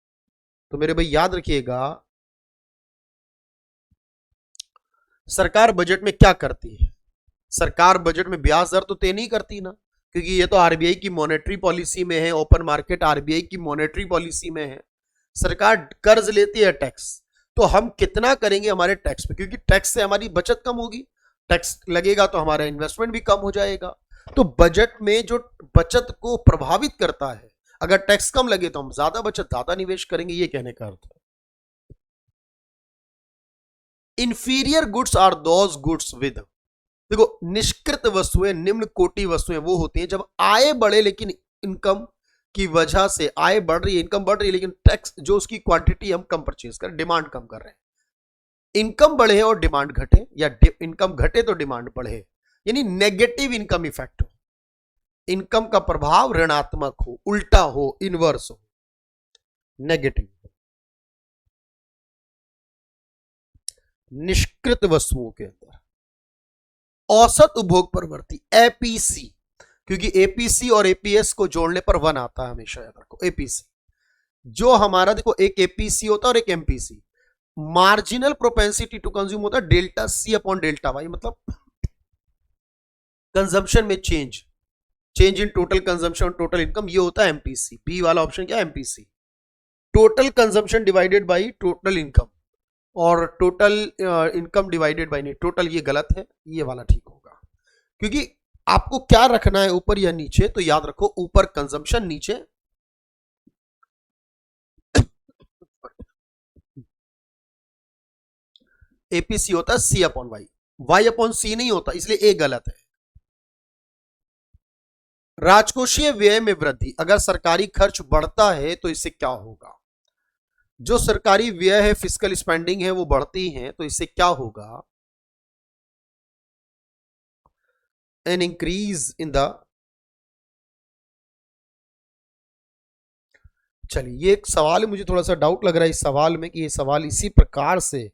तो मेरे भाई याद रखिएगा, सरकार बजट में क्या करती है? सरकार बजट में ब्याज दर तो तय नहीं करती ना, क्योंकि ये तो आरबीआई की मॉनेटरी पॉलिसी में है, ओपन मार्केट आरबीआई की मॉनेटरी पॉलिसी में है। सरकार कर्ज लेती है टैक्स, तो हम कितना करेंगे हमारे टैक्स पे, क्योंकि टैक्स से हमारी बचत कम होगी, टैक्स लगेगा तो हमारा इन्वेस्टमेंट भी कम हो जाएगा। तो बजट में जो बचत को प्रभावित करता है, अगर टैक्स कम लगे तो हम ज्यादा बचत ज्यादा निवेश करेंगे, ये कहने का अर्थ है। Inferior goods are those goods with, देखो निष्कृत वस्तुएं, निम्न कोटि वस्तुएं वो होती हैं जब आय बढ़े लेकिन इनकम की वजह से आय बढ़ रही है, इनकम बढ़ रही है, लेकिन टैक्स जो उसकी क्वांटिटी हम कम परचेज कर, डिमांड कम कर रहे हैं। इनकम बढ़े और डिमांड घटे, या इनकम घटे तो डिमांड बढ़े, यानी नेगेटिव इनकम इफेक्ट हो, इनकम का प्रभाव ऋणात्मक हो, उल्टा हो, इनवर्स हो, नेगेटिव। निष्कृत वस्तुओं के अंदर औसत उपभोग प्रवृत्ति एपीसी, क्योंकि एपीसी और एपीएस को जोड़ने पर 1 आता है, हमेशा याद रखो एपीसी। जो हमारा देखो एक एपीसी होता है और एक MPC, marginal propensity to consume होता है delta C upon delta Y, मतलब कंजम्पशन में change, change in total consumption total income, ये होता है एमपीसी। बी वाला ऑप्शन क्या है? MPC, total consumption divided by total income, और total income divided by total, ये गलत है, ये वाला ठीक होगा। क्योंकि आपको क्या रखना है, ऊपर या नीचे? तो याद रखो ऊपर कंजम्पशन, नीचे एपीसी होता है सी अपॉन वाई, वाई अपॉन सी नहीं होता, इसलिए ए गलत है। राजकोषीय व्यय में वृद्धि, अगर सरकारी खर्च बढ़ता है तो इससे क्या होगा? जो सरकारी व्यय है, फिस्कल स्पेंडिंग है, वो बढ़ती है, तो इससे क्या होगा? एन इंक्रीज इन द चलिए, ये एक सवाल है, मुझे थोड़ा सा डाउट लग रहा है इस सवाल में कि ये सवाल इसी प्रकार से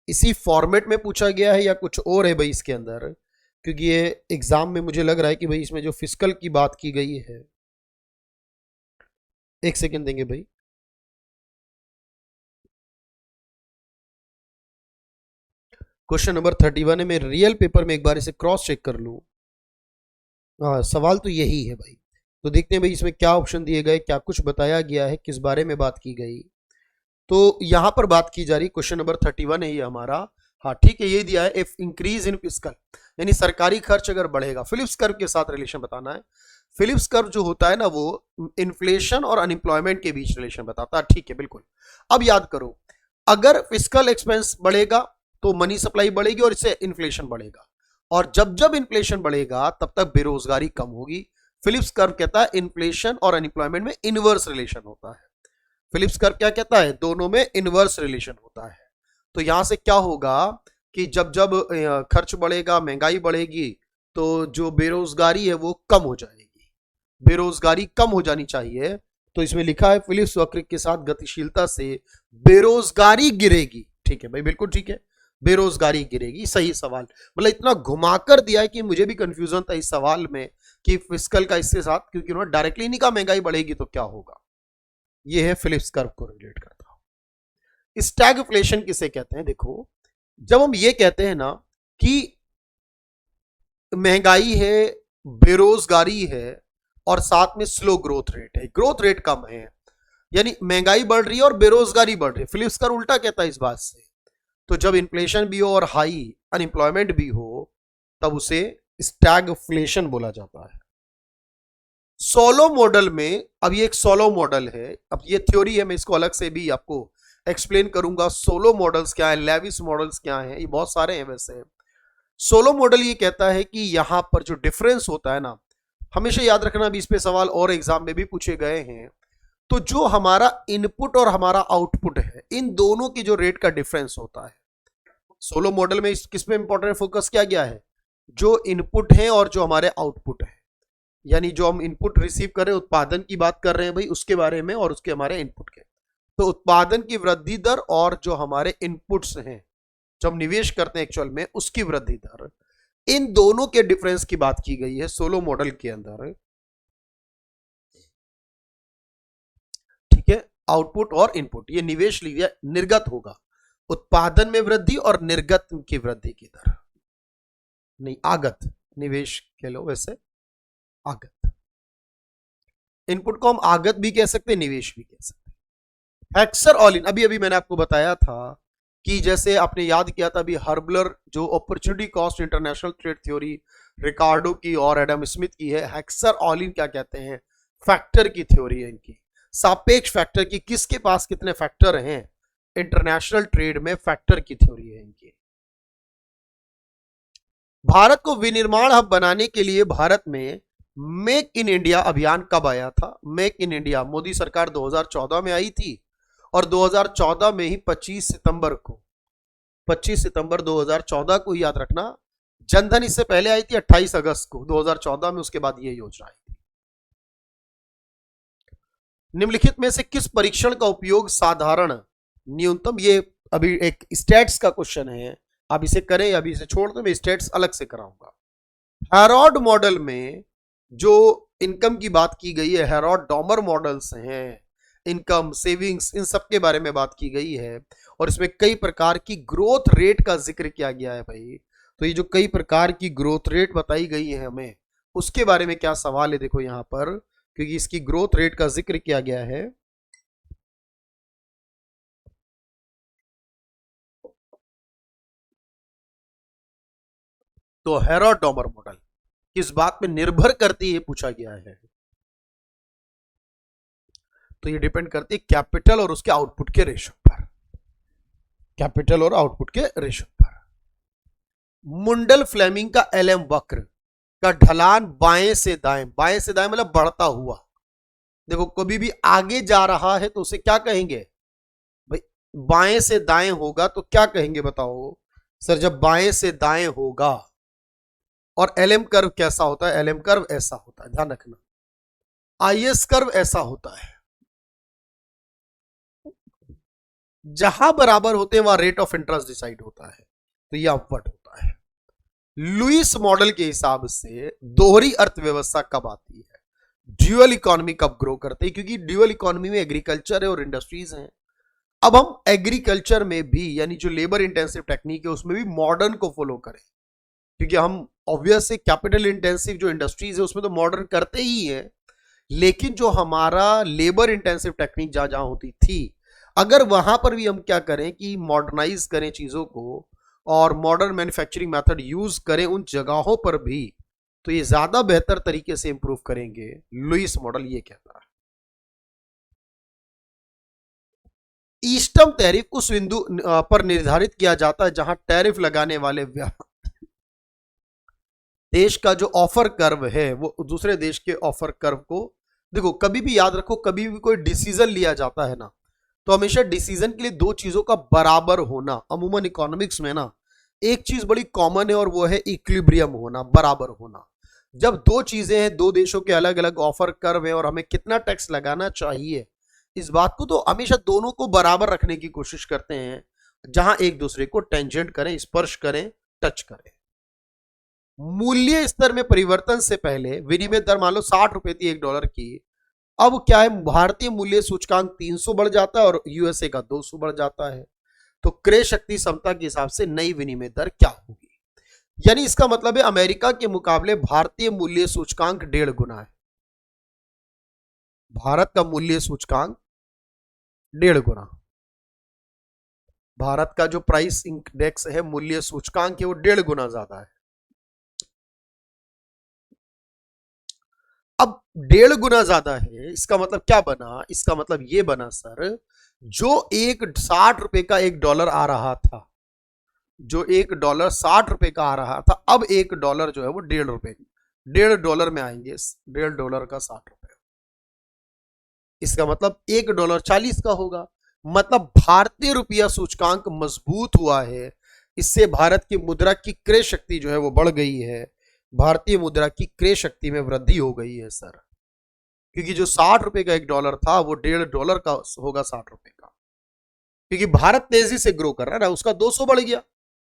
इसी फॉर्मेट में पूछा गया है या कुछ और है भाई इसके अंदर, क्योंकि ये एग्जाम में मुझे लग रहा है कि भाई इसमें जो फिजिकल की बात की गई है। एक सेकंड देंगे भाई। क्वेश्चन नंबर 31 है, मैं रियल पेपर में एक बार इसे क्रॉस चेक कर लूं। हाँ, सवाल तो यही है भाई। तो देखते हैं भाई इसमें क्या ऑप्शन दिए गए, क्या कुछ बताया गया है, किस बारे में बात की गई। तो यहां पर बात की जा रही, क्वेश्चन नंबर 31 है ये हमारा। हाँ ठीक है, ये दिया है इफ इंक्रीज इन फिस्कल, यानी सरकारी खर्च अगर बढ़ेगा, फिलिप्स कर्व के साथ रिलेशन बताना है। फिलिप्स कर्व जो होता है ना, वो इन्फ्लेशन और अनएम्प्लॉयमेंट के बीच रिलेशन बताता है। ठीक है, बिल्कुल। अब याद करो, अगर फिस्कल एक्सपेंस बढ़ेगा तो मनी सप्लाई बढ़ेगी और इससे इन्फ्लेशन बढ़ेगा, और जब जब इन्फ्लेशन बढ़ेगा तब तक बेरोजगारी कम होगी। फिलिप्स कर्व कहता है इन्फ्लेशन और अनएम्प्लॉयमेंट में इनवर्स रिलेशन होता है। फिलिप्स कर्व क्या कहता है, दोनों में इनवर्स रिलेशन होता है। तो यहां से क्या होगा कि जब जब खर्च बढ़ेगा, महंगाई बढ़ेगी, तो जो बेरोजगारी है वो कम हो जाएगी। बेरोजगारी कम हो जानी चाहिए, तो इसमें लिखा है फिलिप्स वक्र के साथ गतिशीलता से बेरोजगारी गिरेगी। ठीक है भाई, बिल्कुल ठीक है, बेरोजगारी गिरेगी। सही सवाल, मतलब इतना घुमाकर दिया है कि मुझे भी कंफ्यूजन था इस सवाल में कि फिस्कल का इसके साथ, क्योंकि उन्होंने डायरेक्टली नहीं कहा महंगाई बढ़ेगी तो क्या होगा। ये है फिलिप्स कर्व को रिलेट करता हूं। स्टैगफ्लेशन किसे कहते हैं, देखो जब हम ये कहते हैं ना कि महंगाई है, बेरोजगारी है और साथ में स्लो ग्रोथ रेट है, ग्रोथ रेट कम है, यानी महंगाई बढ़ रही है और बेरोजगारी बढ़ रही है। फिलिप्स कर्व उल्टा कहता है इस बात से। तो जब इन्फ्लेशन भी हो और हाई अनएम्प्लॉयमेंट भी हो, तब उसे स्टैगफ्लेशन बोला जाता है। सोलो मॉडल में, अब ये एक सोलो मॉडल है, अब ये थ्योरी है, मैं इसको अलग से भी आपको एक्सप्लेन करूंगा। सोलो मॉडल्स क्या है, लेविस मॉडल्स क्या है, ये बहुत सारे हैं वैसे। सोलो मॉडल ये कहता है कि यहां पर जो डिफरेंस होता है ना, हमेशा याद रखना, भी इस पे सवाल और एग्जाम में भी पूछे गए हैं। तो जो हमारा इनपुट और हमारा आउटपुट है, इन दोनों की जो रेट का डिफरेंस होता है, सोलो मॉडल में किस पे इंपॉर्टेंट फोकस किया गया है, जो इनपुट है और जो हमारे आउटपुट है, यानी जो हम इनपुट रिसीव कर रहे हैं, उत्पादन की बात कर रहे हैं भाई उसके बारे में, और उसके हमारे इनपुट के। तो उत्पादन की वृद्धि दर और जो हमारे इनपुट्स हैं, जो हम निवेश करते हैं एक्चुअल में, उसकी वृद्धि दर, इन दोनों के डिफरेंस की बात की गई है सोलो मॉडल के अंदर। ठीक है, आउटपुट और इनपुट, ये निवेश लिया निर्गत होगा, उत्पादन में वृद्धि और निर्गत की वृद्धि की दर, नहीं आगत, निवेश कह लो वैसे, आगत। इनपुट को हम आगत भी कह सकते हैं, निवेश भी कह सकते हैं। हेक्सर ऑल इन, अभी अभी मैंने आपको बताया था कि जैसे आपने याद किया था अभी, हर्बलर जो opportunity cost international trade theory Ricardo की और एडम स्मिथ की है, हेक्सर ऑल इन क्या कहते हैं, फैक्टर की थ्योरी है इनकी, सापेक्ष फैक्टर की, किसके पास कितने फैक्टर हैं इंटरनेशनल ट्रेड में, फैक्टर की थ्योरी है इनकी। भारत को विनिर्माण हब बनाने के लिए भारत में मेक इन इंडिया अभियान कब आया था, मेक इन इंडिया मोदी सरकार 2014 में आई थी, और 2014 में ही 25 सितंबर को, 25 सितंबर 2014 को, याद रखना, जनधन इससे पहले आई थी 28 अगस्त को 2014 में, उसके बाद ये योजना आई थी। निम्नलिखित में से किस परीक्षण का उपयोग साधारण न्यूनतम, ये अभी एक स्टेट्स का क्वेश्चन है, आप इसे करें या अभी इसे छोड़ दो, मैं स्टेट्स अलग से कराऊंगा। हेरोड मॉडल में जो इनकम की बात की गई है, हेरोड डॉमर मॉडल्स हैं, इनकम सेविंग्स इन सब के बारे में बात की गई है, और इसमें कई प्रकार की ग्रोथ रेट का जिक्र किया गया है भाई। तो ये जो कई प्रकार की ग्रोथ रेट बताई गई है हमें, उसके बारे में क्या सवाल है, देखो यहां पर, क्योंकि इसकी ग्रोथ रेट का जिक्र किया गया है। तो हेरोड डॉमर मॉडल किस बात पे निर्भर करती है, पूछा गया है। तो ये डिपेंड करती है कैपिटल और उसके आउटपुट के रेशो पर, कैपिटल और आउटपुट के रेशो पर। मुंडल फ्लेमिंग का एलएम वक्र का ढलान बाएं से दाएं, बाएं से दाएं मतलब बढ़ता हुआ, देखो कभी भी आगे जा रहा है तो उसे क्या कहेंगे भाई, बाएं से दाएं होगा तो क्या कहेंगे बताओ सर, जब बाएं से दाएं होगा। और एलएम कर्व कैसा होता है, एलएम कर्व ऐसा होता है, ध्यान रखना। आईएस कर्व ऐसा होता है, जहां बराबर होते हैं वहां रेट ऑफ इंटरेस्ट डिसाइड होता है, तो ये अपवर्ड होता है। लुईस मॉडल के हिसाब से दोहरी अर्थव्यवस्था कब आती है, ड्यूअल इकोनॉमी कब ग्रो करते हैं, क्योंकि ड्यूअल इकोनॉमी में एग्रीकल्चर है और इंडस्ट्रीज हैं। अब हम एग्रीकल्चर में भी यानी जो लेबर इंटेंसिव टेक्निक है उसमें भी मॉडर्न को फॉलो करें, क्योंकि हम ऑब्वियस से कैपिटल इंटेंसिव जो इंडस्ट्रीज है उसमें तो मॉडर्न करते ही है, लेकिन जो हमारा लेबर इंटेंसिव टेक्निक जहां जहां होती थी, अगर वहां पर भी हम क्या करें कि मॉडर्नाइज करें चीजों को और मॉडर्न मैन्युफैक्चरिंग मेथड यूज करें उन जगहों पर भी, तो ये ज्यादा बेहतर तरीके से इंप्रूव करेंगे। लुईस मॉडल ये कहता है। ईस्टर्न टैरिफ उस बिंदु पर निर्धारित किया जाता है जहां टैरिफ लगाने वाले देश का जो ऑफर कर्व है वो दूसरे देश के ऑफर कर्व को, देखो कभी भी याद रखो, कभी भी कोई डिसीजन लिया जाता है ना, तो हमेशा डिसीजन के लिए दो चीजों का बराबर होना, अमूमन इकोनॉमिक्स में ना एक चीज बड़ी कॉमन है और वो है इक्विलिब्रियम होना, बराबर होना। जब दो चीजें हैं, दो देशों के अलग अलग ऑफर कर्व है और हमें कितना टैक्स लगाना चाहिए, इस बात को तो हमेशा दोनों को बराबर रखने की कोशिश करते हैं, जहां एक दूसरे को टेंजेंट करें, स्पर्श करें, टच करें। मूल्य स्तर में परिवर्तन से पहले विनिमय दर मान लो 60 रुपए थी $1 की, अब क्या है, भारतीय मूल्य सूचकांक 300 बढ़ जाता है और यूएसए का 200 बढ़ जाता है, तो क्रय शक्ति समता के हिसाब से नई विनिमय दर क्या होगी। यानी इसका मतलब है अमेरिका के मुकाबले भारतीय मूल्य सूचकांक 1.5 गुना है, भारत का मूल्य सूचकांक 1.5 गुना, भारत का जो प्राइस इंडेक्स है, मूल्य सूचकांक है, वो 1.5 गुना ज्यादा है। अब 1.5 गुना ज्यादा है, इसका मतलब क्या बना, इसका मतलब ये बना सर, जो एक 60 रुपए का $1 आ रहा था, जो $1 60 रुपए का आ रहा था, अब $1 जो है वो 1.5 रुपए, $1.5 में आएंगे, $1.5 का 60 रुपए, इसका मतलब $1 40 का होगा। मतलब भारतीय रुपया सूचकांक मजबूत हुआ है, इससे भारत की मुद्रा की क्रय शक्ति जो है वो बढ़ गई है, भारतीय मुद्रा की क्रय शक्ति में वृद्धि हो गई है सर, क्योंकि जो 60 रुपए का $1 था वो $1.5 का होगा 60 रुपए का, क्योंकि भारत तेजी से ग्रो कर रहा है ना, उसका 200 बढ़ गया,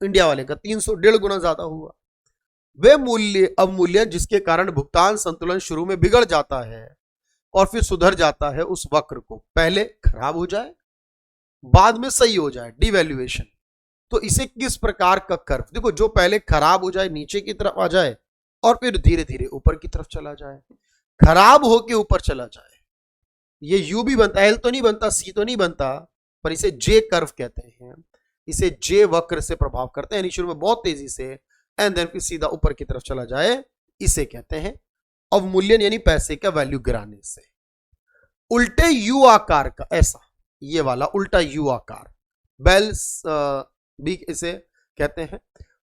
इंडिया वाले का 300, 1.5 गुना ज्यादा हुआ। वे मूल्य अवमूल्यन जिसके कारण भुगतान संतुलन शुरू में बिगड़ जाता है और फिर सुधर जाता है, उस वक्र को पहले खराब हो जाए बाद में सही हो जाए, डिवैल्यूएशन। तो इसे किस प्रकार का कर्व, देखो जो पहले खराब हो जाए नीचे की तरफ आ जाए और फिर धीरे धीरे ऊपर की तरफ चला जाए, खराब होके ऊपर चला जाए, ये यू भी बनता है, एल तो नहीं बनता, सी तो नहीं बनता, पर इसे जे कर्व कहते हैं, इसे जे वक्र से प्रभाव करते हैं, यानी शुरू में बहुत तेजी से एंड देन फिर सीधा ऊपर की तरफ चला जाए, इसे कहते हैं अवमूल्यन, यानी पैसे का वैल्यू गिराने से। उल्टे यू आकार का, ऐसा ये वाला उल्टा यू आकार, बेल्स भी इसे कहते हैं,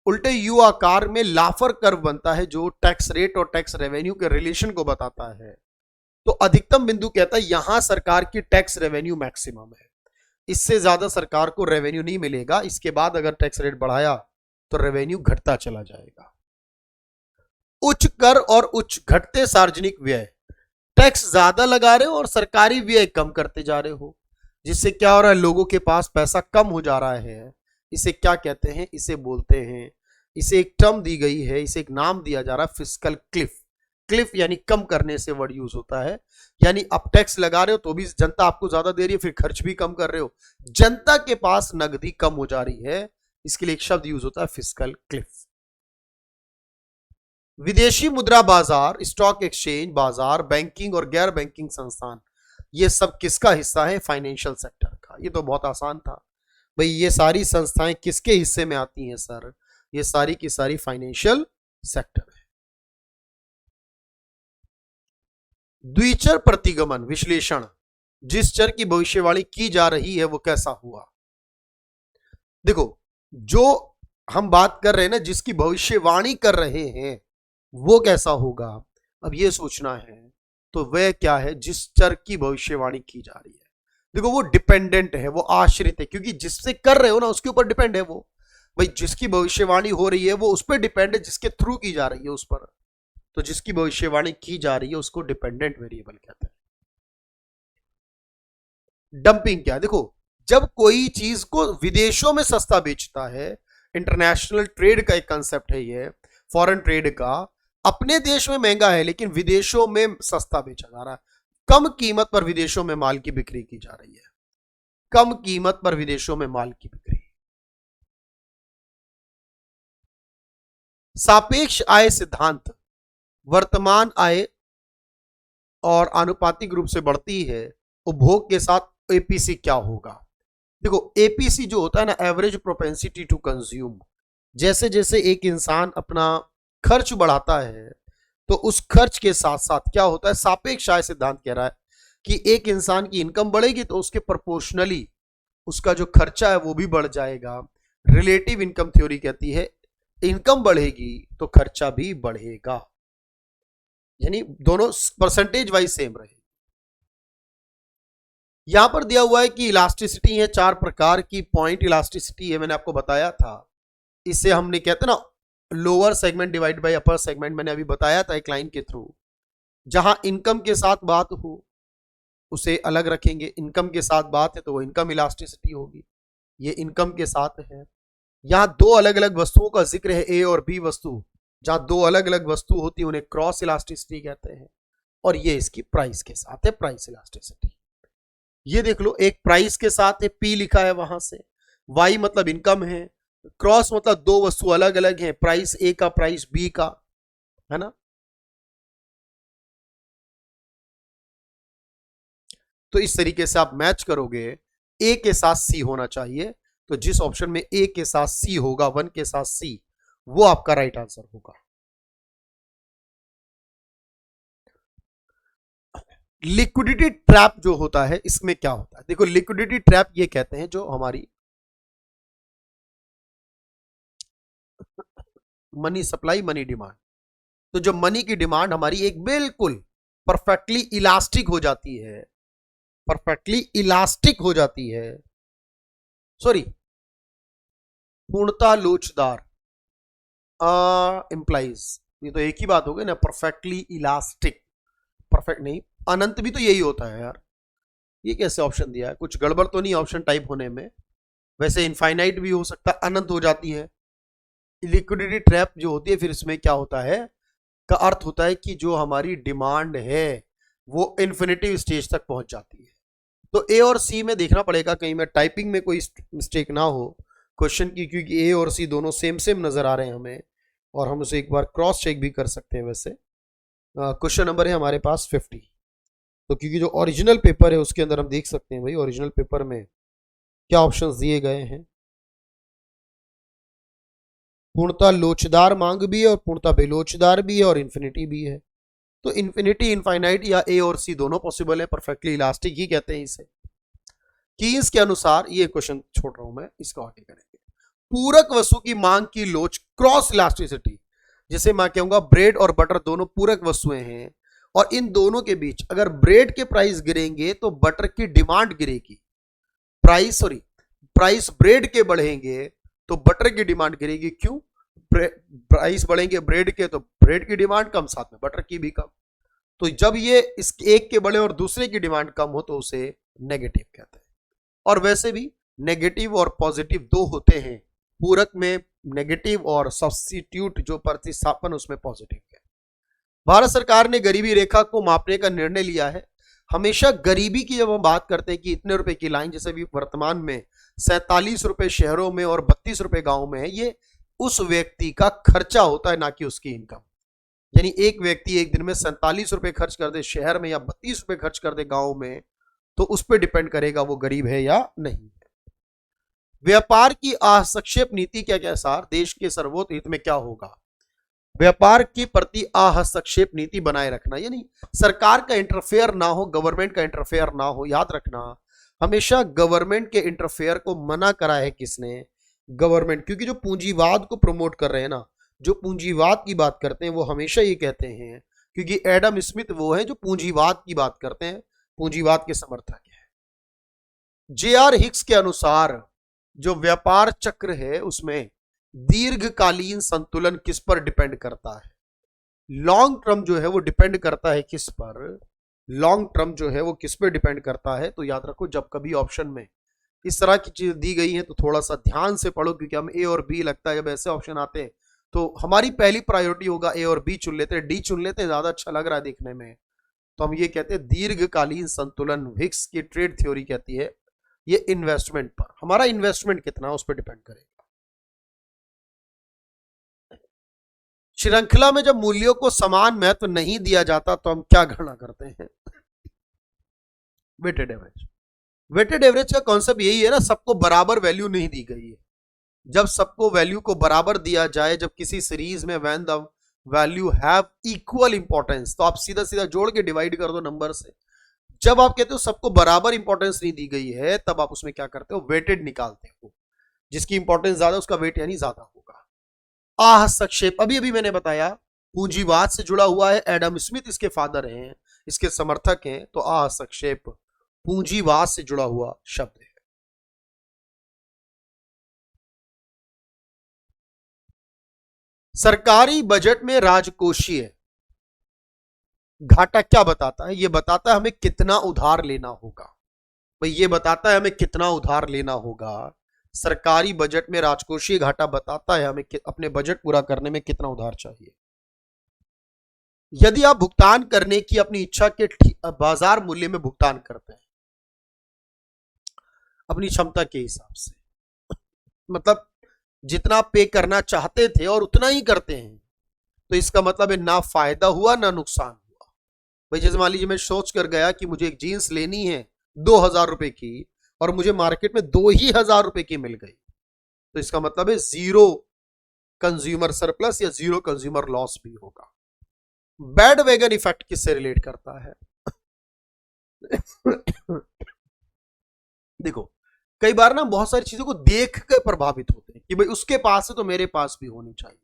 उल्टे यू आकार में लाफर कर्व बनता है जो टैक्स रेट और टैक्स रेवेन्यू के रिलेशन को बताता है। तो अधिकतम बिंदु कहता है यहां सरकार की टैक्स रेवेन्यू मैक्सिमम है, इससे ज्यादा सरकार को रेवेन्यू नहीं मिलेगा, इसके बाद अगर टैक्स रेट बढ़ाया तो रेवेन्यू घटता चला जाएगा। उच्च कर और उच्च घटते सार्वजनिक व्यय, टैक्स ज्यादा लगा रहे हो और सरकारी व्यय कम करते जा रहे हो, जिससे क्या हो रहा है, लोगों के पास पैसा कम हो जा रहा है। इसे क्या कहते हैं, इसे बोलते हैं, इसे एक टर्म दी गई है, इसे एक नाम दिया जा रहा है फिस्कल क्लिफ। क्लिफ यानी कम करने से वर्ड यूज होता है, यानी आप टैक्स लगा रहे हो तो भी जनता आपको ज्यादा दे रही है, फिर खर्च भी कम कर रहे हो, जनता के पास नगदी कम हो जा रही है, इसके लिए एक शब्द यूज होता है फिस्कल क्लिफ। विदेशी मुद्रा बाजार, स्टॉक एक्सचेंज बाजार, बैंकिंग और गैर बैंकिंग संस्थान, ये सब किसका हिस्सा है, फाइनेंशियल सेक्टर का। ये तो बहुत आसान था भाई, ये सारी संस्थाएं किसके हिस्से में आती हैं सर, ये सारी की सारी फाइनेंशियल सेक्टर है। द्विचर प्रतिगमन विश्लेषण, जिस चर की भविष्यवाणी की जा रही है वो कैसा हुआ। देखो जो हम बात कर रहे हैं ना, जिसकी भविष्यवाणी कर रहे हैं वो कैसा होगा, अब ये सोचना है, तो वह क्या है, जिस चर की भविष्यवाणी की जा रही है। देखो वो डिपेंडेंट है, वो आश्रित है, क्योंकि जिससे कर रहे हो ना उसके ऊपर डिपेंड है वो, भाई जिसकी भविष्यवाणी हो रही है वो उस पर डिपेंड है, जिसके थ्रू की जा रही है उस पर, तो जिसकी भविष्यवाणी की जा रही है उसको डिपेंडेंट वेरिएबल कहते हैं। डंपिंग क्या है, देखो जब कोई चीज को विदेशों में सस्ता बेचता है, इंटरनेशनल ट्रेड का एक कंसेप्ट है ये, फॉरेन ट्रेड का, अपने देश में महंगा है लेकिन विदेशों में सस्ता बेचा जा रहा है, कम कीमत पर विदेशों में माल की बिक्री की जा रही है, कम कीमत पर विदेशों में माल की बिक्री। सापेक्ष आय सिद्धांत, वर्तमान आय और आनुपातिक रूप से बढ़ती है उपभोग के साथ एपीसी क्या होगा। देखो एपीसी जो होता है ना, एवरेज प्रोपेंसिटी टू कंज्यूम, जैसे जैसे एक इंसान अपना खर्च बढ़ाता है तो उस खर्च के साथ साथ क्या होता है, सापेक्ष आय सिद्धांत कह रहा है कि एक इंसान की इनकम बढ़ेगी तो उसके प्रोपोर्शनली उसका जो खर्चा है वो भी बढ़ जाएगा। रिलेटिव इनकम थ्योरी कहती है इनकम बढ़ेगी तो खर्चा भी बढ़ेगा, यानी दोनों परसेंटेज वाइज सेम रहे। यहां पर दिया हुआ है कि इलास्टिसिटी है 4 प्रकार की, पॉइंट इलास्टिसिटी है, मैंने आपको बताया था। इसे हमने कहते ना lower segment divide by upper segment, मैंने अभी बताया था एक लाइन के थ्रू। जहां इनकम के साथ बात हो उसे अलग रखेंगे, इनकम के साथ बात है तो वो इनकम इलास्टिसिटी होगी, ये इनकम के साथ है। यहां दो अलग अलग वस्तुओं का जिक्र है, ए और बी वस्तु, जहां दो अलग अलग वस्तु होती है उन्हें क्रॉस इलास्टिसिटी कहते हैं, और ये इसकी प्राइस के साथ है, प्राइस इलास्टिसिटी। ये देख लो, एक प्राइस के साथ है, पी लिखा है वहां से, वाई मतलब इनकम है, क्रॉस मतलब दो वस्तु अलग अलग हैं, प्राइस ए का प्राइस बी का, है ना। तो इस तरीके से आप मैच करोगे, ए के साथ सी होना चाहिए, तो जिस ऑप्शन में ए के साथ सी होगा, 1 के साथ सी, वो आपका राइट आंसर होगा। लिक्विडिटी ट्रैप जो होता है इसमें क्या होता है, देखो लिक्विडिटी ट्रैप ये कहते हैं जो हमारी मनी सप्लाई मनी डिमांड, तो जो मनी की डिमांड हमारी एक बिल्कुल परफेक्टली इलास्टिक हो जाती है, परफेक्टली इलास्टिक हो जाती है, सॉरी पूर्णता लोचदार इंप्लाइज, ये तो एक ही बात हो गई ना, परफेक्टली इलास्टिक, परफेक्ट नहीं, अनंत भी तो यही होता है यार, ये कैसे ऑप्शन दिया है, कुछ गड़बड़ तो नहीं ऑप्शन टाइप होने में। वैसे इनफाइनाइट भी हो सकता है, अनंत हो जाती है। लिक्विडिटी ट्रैप जो होती है फिर इसमें क्या होता है, का अर्थ होता है कि जो हमारी डिमांड है वो इन्फिनिटी स्टेज तक पहुंच जाती है। तो ए और सी में देखना पड़ेगा कहीं में टाइपिंग में कोई मिस्टेक ना हो क्वेश्चन की, क्योंकि ए और सी दोनों सेम सेम नजर आ रहे हैं हमें, और हम उसे एक बार क्रॉस चेक भी कर सकते हैं। वैसे क्वेश्चन नंबर है हमारे पास 50, तो क्योंकि जो ओरिजिनल पेपर है उसके अंदर हम देख सकते हैं भाई ओरिजिनल पेपर में क्या ऑप्शंस दिए गए हैं। पूर्णता लोचदार मांग भी है और पूर्णता बेलोचदार भी है और इन्फिनिटी भी है, तो इन्फिनिटी इनफाइनाइट या ए और सी दोनों पॉसिबल है, परफेक्टली इलास्टिक ही कहते हैं इसे। कीन्स के अनुसार, ये क्वेश्चन छोड़ रहा हूं मैं, इसका आगे करेंगे। पूरक वस्तु की मांग की लोच क्रॉस इलास्टिसिटी, जैसे मैं कहूंगा ब्रेड और बटर दोनों पूरक वस्तुएं हैं और इन दोनों के बीच अगर ब्रेड के प्राइस गिरेंगे तो बटर की डिमांड गिरेगी, प्राइस ब्रेड के बढ़ेंगे तो बटर की डिमांड गिरेगी, क्यों, प्राइस बढ़ेंगे ब्रेड के तो ब्रेड की डिमांड कम, साथ में बटर की भी कम, तो जब ये इस एक के बढ़े और दूसरे की डिमांड कम हो तो उसे नेगेटिव कहते हैं। और वैसे भी नेगेटिव और पॉजिटिव दो होते हैं, पूरक में नेगेटिव और सब्स्टिट्यूट जो प्रतिस्थापन उसमें पॉजिटिव है। भारत सरकार ने गरीबी रेखा को मापने का निर्णय लिया है। हमेशा गरीबी की जब हम बात करते हैं कि इतने रुपए की लाइन, जैसे भी वर्तमान में 47 रुपए शहरों में और 32 रुपए गांव में है, ये उस व्यक्ति का खर्चा होता है ना कि उसकी इनकम। यानी एक व्यक्ति एक दिन में 47 रुपए खर्च कर दे शहर में या 32 रुपए खर्च कर दे गांव में, तो उस पर डिपेंड करेगा वो गरीब है या नहीं। व्यापार की हस्तक्षेप नीति के अनुसार देश के सर्वोच्च हित में क्या होगा, व्यापार के प्रति हस्तक्षेप नीति बनाए रखना, यानी सरकार का इंटरफेयर ना हो, गवर्नमेंट का इंटरफेयर ना हो। याद रखना हमेशा गवर्नमेंट के इंटरफेयर को मना करा है किसने, गवर्नमेंट, क्योंकि जो पूंजीवाद को प्रमोट कर रहे हैं ना, जो पूंजीवाद की बात करते हैं वो हमेशा ये कहते हैं, क्योंकि एडम स्मिथ वो है जो पूंजीवाद की बात करते हैं, पूंजीवाद के समर्थक है। जे.आर. हिक्स के अनुसार जो व्यापार चक्र है उसमें दीर्घकालीन संतुलन किस पर डिपेंड करता है, लॉन्ग टर्म जो है वो डिपेंड करता है किस पर, लॉन्ग टर्म जो है वो किस पर डिपेंड करता है। तो याद रखो जब कभी ऑप्शन में इस तरह की चीज दी गई है, तो थोड़ा सा ध्यान से पढ़ो, क्योंकि हम ए और बी, लगता है जब ऐसे ऑप्शन आते हैं तो हमारी पहली प्रायोरिटी होगा ए और बी चुन लेते हैं, डी चुन लेते हैं, ज्यादा अच्छा लग रहा है देखने में, तो हम ये कहते हैं दीर्घकालीन संतुलन। विक्स की ट्रेड थ्योरी कहती है ये इन्वेस्टमेंट पर, हमारा इन्वेस्टमेंट कितना है उस पर डिपेंड करेगा। श्रृंखला में जब मूल्यों को समान महत्व नहीं दिया जाता तो हम क्या गणना करते हैं? Weighted average. वेटेड एवरेज का कॉन्सेप्ट यही है ना, सबको बराबर वैल्यू नहीं दी गई है। जब सबको वैल्यू को बराबर दिया जाए, जब किसी सीरीज में when the value have equal importance, तो आप सीधा सीधा जोड़ के डिवाइड कर दो नंबर से। जब आप कहते हो सबको बराबर इंपॉर्टेंस नहीं दी गई है, तब आप उसमें क्या करते हो, वेटेड निकालते हो, जिसकी इंपॉर्टेंस ज्यादा उसका वेट यानी ज्यादा होगा। हस्तक्षेप, अभी अभी मैंने बताया पूंजीवाद से जुड़ा हुआ है, एडम स्मिथ इसके फादर हैं, इसके समर्थक हैं, तो हस्तक्षेप पूंजीवाद से जुड़ा हुआ शब्द है। सरकारी बजट में राजकोषीय घाटा क्या बताता है? ये बताता है हमें कितना उधार लेना होगा। भाई ये बताता है हमें कितना उधार लेना होगा। सरकारी बजट में राजकोषीय घाटा बताता है हमें अपने बजट पूरा करने में कितना उधार चाहिए। यदि आप भुगतान करने की अपनी इच्छा के बाजार मूल्य में भुगतान करते हैं अपनी क्षमता के हिसाब से, मतलब जितना पे करना चाहते थे और उतना ही करते हैं, तो इसका मतलब है ना फायदा हुआ ना नुकसान हुआ। भाई जैसे मान लीजिए मैं सोच कर गया कि मुझे एक जीन्स लेनी है 2,000 रुपए की, और मुझे मार्केट में 2,000 रुपए की मिल गई, तो इसका मतलब है जीरो कंज्यूमर सरप्लस या जीरो कंज्यूमर लॉस भी होगा। बैड वैगन इफेक्ट किससे रिलेट करता है? देखो कई बार ना बहुत सारी चीजों को देख कर प्रभावित होते हैं कि भाई उसके पास है तो मेरे पास भी होनी चाहिए।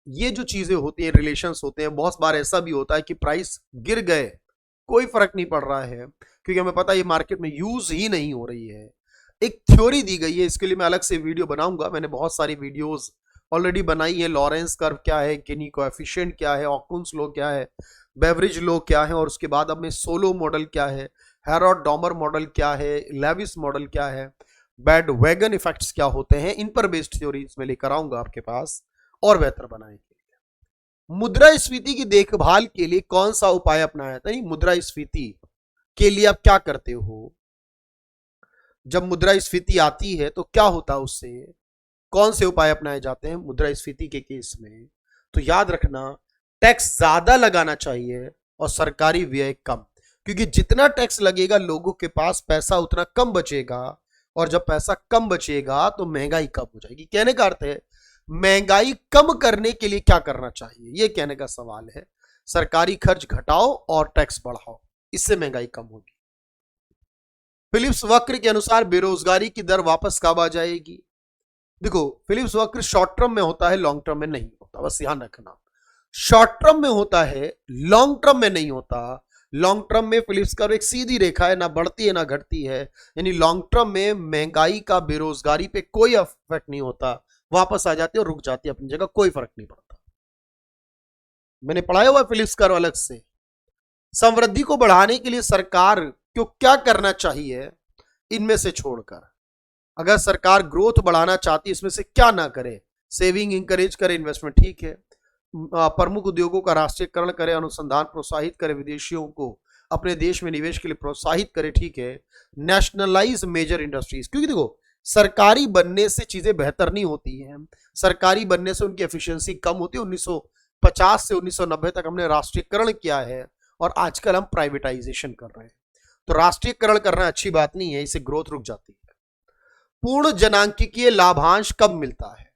ये जो चीजें होती हैं, रिलेशंस होते हैं, बहुत बार ऐसा भी होता है कि प्राइस गिर गए, कोई फर्क नहीं पड़ रहा है, क्योंकि हमें पता है ये मार्केट में यूज ही नहीं हो रही है। एक थ्योरी दी गई है, इसके लिए मैं अलग से वीडियो बनाऊंगा, मैंने बहुत सारी वीडियोस ऑलरेडी बनाई है। लॉरेंस कर्व क्या है, गिनी कोएफिशिएंट क्या है, ऑकुन्स लॉ क्या है, बेवरेज लॉ क्या है, और उसके बाद अब में सोलो मॉडल क्या है, हेरोड डॉमर मॉडल क्या है, लेविस मॉडल क्या है, बैड वैगन इफेक्ट्स क्या होते हैं, इन पर बेस्ड थ्योरीज में लेकर आऊंगा आपके पास और बेहतर बनाने के लिए। मुद्रास्फीति की देखभाल के लिए कौन सा उपाय अपनाया था? मुद्रास्फीति के लिए आप क्या करते हो? जब मुद्रास्फीति आती है तो क्या होता है उससे, कौन से उपाय अपनाए जाते हैं मुद्रास्फीति के केस में? तो याद रखना, टैक्स ज्यादा लगाना चाहिए और सरकारी व्यय कम, क्योंकि जितना टैक्स लगेगा लोगों के पास पैसा उतना कम बचेगा, और जब पैसा कम बचेगा तो महंगाई कम हो जाएगी। कहने का अर्थ है महंगाई कम करने के लिए क्या करना चाहिए, यह कहने का सवाल है। सरकारी खर्च घटाओ और टैक्स बढ़ाओ, इससे महंगाई कम होगी। फिलिप्स वक्र के अनुसार बेरोजगारी की दर वापस कब आ जाएगी? देखो फिलिप्स वक्र शॉर्ट टर्म में होता है, लॉन्ग टर्म में नहीं होता, बस ध्यान रखना। शॉर्ट टर्म में होता है, लॉन्ग टर्म में नहीं होता। लॉन्ग टर्म में फिलिप्स कर्व एक सीधी रेखा है, ना बढ़ती है ना घटती है, यानी लॉन्ग टर्म में महंगाई का बेरोजगारी पे कोई इफेक्ट नहीं होता, वापस आ जाती है और रुक जाती है अपनी जगह, कोई फर्क नहीं पड़ता। मैंने पढ़ाया हुआ फिलिप्स कर्व अलग से। समृद्धि को बढ़ाने के लिए सरकार को क्या करना चाहिए इनमें से छोड़कर? अगर सरकार ग्रोथ बढ़ाना चाहती है, इसमें से क्या ना करे? सेविंग इंकरेज करे, इन्वेस्टमेंट ठीक है, प्रमुख उद्योगों का राष्ट्रीयकरण करे, अनुसंधान प्रोत्साहित करे, विदेशियों को अपने देश में निवेश के लिए प्रोत्साहित करे, ठीक है, नेशनलाइज मेजर इंडस्ट्रीज, क्योंकि देखो सरकारी बनने से चीजें बेहतर नहीं होती हैं, सरकारी बनने से उनकी एफिशिएंसी कम होती है। 1950 से 1990 तक हमने राष्ट्रीयकरण किया है और आजकल हम प्राइवेटाइजेशन कर रहे हैं, तो राष्ट्रीयकरण करना अच्छी बात नहीं है, इससे ग्रोथ रुक जाती है। पूर्ण जनांकिकीय लाभांश कब मिलता है?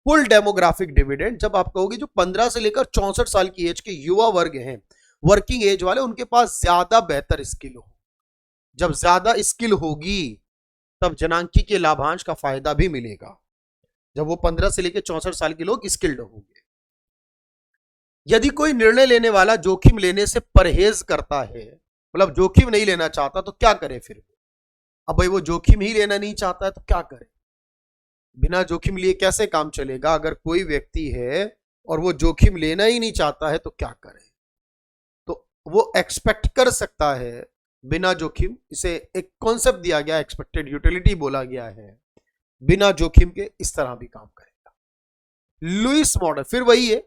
फुल डेमोग्राफिक डिविडेंड, जब आप कहोगे जो 15 से लेकर 64 साल की एज के युवा वर्ग हैं, वर्किंग एज वाले, उनके पास ज्यादा बेहतर स्किल हो। जब ज्यादा स्किल होगी तब जनांकिकीय लाभांश का फायदा भी मिलेगा, जब वो 15 से लेकर 64 साल के लोग स्किल्ड होंगे। यदि कोई निर्णय लेने वाला जोखिम लेने से परहेज करता है, मतलब जोखिम नहीं लेना चाहता, तो क्या करे फिर? अब भाई वो जोखिम ही लेना नहीं चाहता है तो क्या करे? बिना जोखिम लिए कैसे काम चलेगा? अगर कोई व्यक्ति है और वो जोखिम लेना ही नहीं चाहता है तो क्या करे? तो वो एक्सपेक्ट कर सकता है बिना जोखिम, इसे एक कॉन्सेप्ट दिया गया, एक्सपेक्टेड यूटिलिटी बोला गया है, बिना जोखिम के इस तरह भी काम करेगा। लुईस मॉडल, फिर वही है,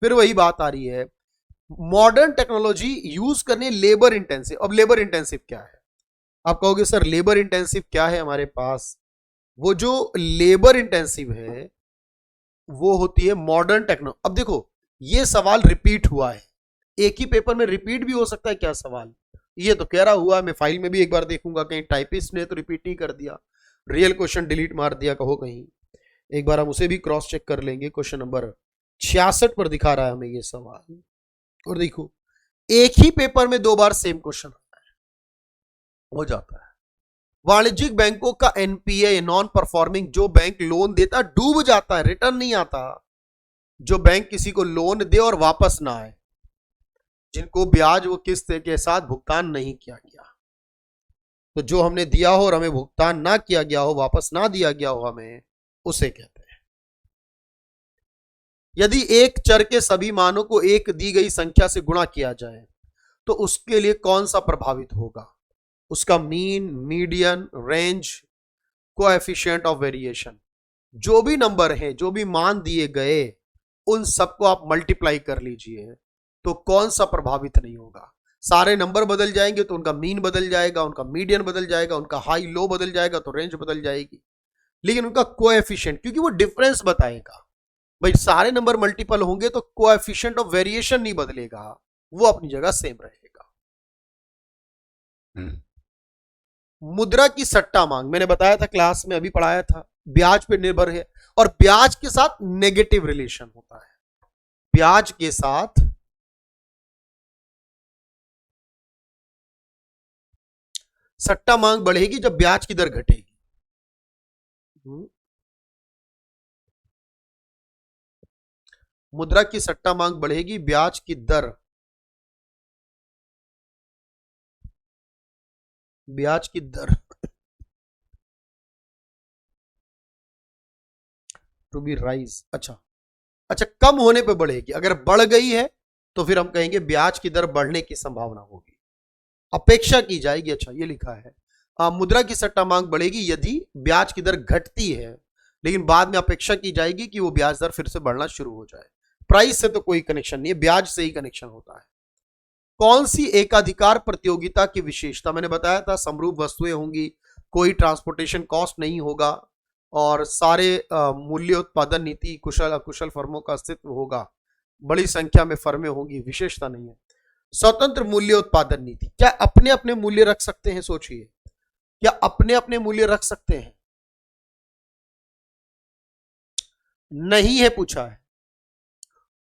फिर वही बात आ रही है, मॉडर्न टेक्नोलॉजी यूज करने लेबर इंटेंसिव। अब लेबर इंटेंसिव क्या है? आप कहोगे सर लेबर इंटेंसिव क्या है हमारे पास? वो जो लेबर इंटेंसिव है वो होती है मॉडर्न टेक्नो। अब देखो ये सवाल रिपीट हुआ है, एक ही पेपर में रिपीट भी हो सकता है क्या सवाल? ये तो कह रहा हुआ है, मैं फाइल में भी एक बार देखूंगा, कहीं टाइपिस्ट ने तो रिपीट नहीं कर दिया, रियल क्वेश्चन डिलीट मार दिया कहो कहीं। एक बार हम उसे भी क्रॉस चेक कर लेंगे। क्वेश्चन नंबर 66 पर दिखा रहा है हमें ये सवाल, और देखो एक ही पेपर में दो बार सेम क्वेश्चन हो जाता है। वाणिज्यिक बैंकों का एनपीए, नॉन परफॉर्मिंग, जो बैंक लोन देता डूब जाता है, रिटर्न नहीं आता। जो बैंक किसी को लोन दे और वापस ना आए, जिनको ब्याज वो किस्त के साथ भुगतान नहीं किया गया, तो जो हमने दिया हो और हमें भुगतान ना किया गया हो, वापस ना दिया गया हो हमें, उसे कहते हैं। यदि एक चर के सभी मानों को एक दी गई संख्या से गुणा किया जाए तो उसके लिए कौन सा प्रभावित होगा? उसका mean, median, range, coefficient of variation. जो भी नंबर है, जो भी मान दिए गए, उन सबको आप मल्टीप्लाई कर लीजिए तो कौन सा प्रभावित नहीं होगा? सारे नंबर बदल जाएंगे तो उनका मीन बदल जाएगा, उनका मीडियन बदल जाएगा, उनका हाई लो बदल जाएगा तो रेंज बदल जाएगी, लेकिन उनका कोएफिशिएंट, क्योंकि वो डिफरेंस बताएगा। भाई सारे नंबर मल्टीपल होंगे तो कोएफिशिएंट ऑफ वेरिएशन नहीं बदलेगा, वो अपनी जगह सेम रहेगा। मुद्रा की सट्टा मांग, मैंने बताया था क्लास में, अभी पढ़ाया था, ब्याज पे निर्भर है और ब्याज के साथ नेगेटिव रिलेशन होता है। ब्याज के साथ सट्टा मांग बढ़ेगी जब ब्याज की दर घटेगी। मुद्रा की सट्टा मांग बढ़ेगी, ब्याज की दर, ब्याज की दर टू बी राइज। अच्छा अच्छा, कम होने पे बढ़ेगी, अगर बढ़ गई है तो फिर हम कहेंगे ब्याज की दर बढ़ने की संभावना होगी, अपेक्षा की जाएगी। अच्छा ये लिखा है, मुद्रा की सट्टा मांग बढ़ेगी यदि ब्याज की दर घटती है, लेकिन बाद में अपेक्षा की जाएगी कि वो ब्याज दर फिर से बढ़ना शुरू हो जाए। प्राइस से तो कोई कनेक्शन नहीं है, ब्याज से ही कनेक्शन होता है। कौन सी एकाधिकार प्रतियोगिता की विशेषता? मैंने बताया था समरूप वस्तुएं होंगी, कोई ट्रांसपोर्टेशन कॉस्ट नहीं होगा, और सारे मूल्य उत्पादन नीति, कुशल अकुशल फर्मों का अस्तित्व होगा, बड़ी संख्या में फर्में होंगी, विशेषता नहीं है। स्वतंत्र मूल्य उत्पादन नीति, क्या अपने अपने मूल्य रख सकते हैं? सोचिए, क्या अपने अपने मूल्य रख सकते हैं? नहीं है, पूछा है।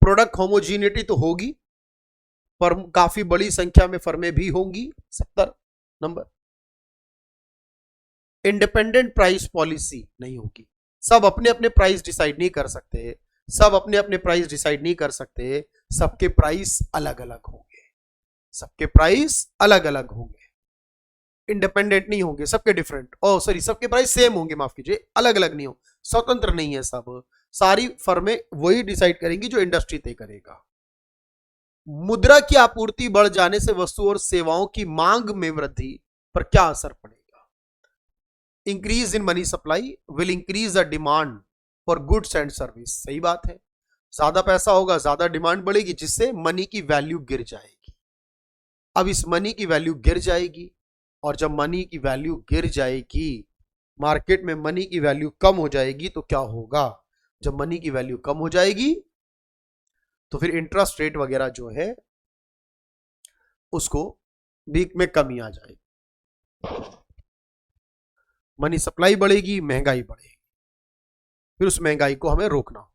प्रोडक्ट होमोजीनिटी तो होगी, पर काफी बड़ी संख्या में फर्में भी होंगी। 70 नंबर। इंडिपेंडेंट प्राइस पॉलिसी नहीं होगी, सब अपने अपने प्राइस डिसाइड नहीं कर सकते, सब अपने अपने प्राइस डिसाइड नहीं कर सकते, सबके प्राइस अलग अलग होंगे, सबके प्राइस अलग अलग होंगे, इंडिपेंडेंट नहीं होंगे, सबके डिफरेंट, ओ सॉरी सबके प्राइस सेम होंगे, माफ कीजिए, अलग अलग नहीं हो, स्वतंत्र नहीं है सब, सारी फर्में वही डिसाइड करेंगी जो इंडस्ट्री तय करेगा। मुद्रा की आपूर्ति बढ़ जाने से वस्तु और सेवाओं की मांग में वृद्धि पर क्या असर पड़ेगा? Increase in money supply will increase the demand for goods and service. सही बात है, ज्यादा पैसा होगा, ज्यादा डिमांड बढ़ेगी, जिससे मनी की वैल्यू गिर जाएगी। अब इस मनी की वैल्यू गिर जाएगी, और जब मनी की वैल्यू गिर जाएगी, मार्केट में मनी की वैल्यू कम हो जाएगी, तो क्या होगा? जब मनी की वैल्यू कम हो जाएगी तो फिर इंटरेस्ट रेट वगैरह जो है उसको भी में कमी आ जाएगी, मनी सप्लाई बढ़ेगी, महंगाई बढ़ेगी, फिर उस महंगाई को हमें रोकना हो।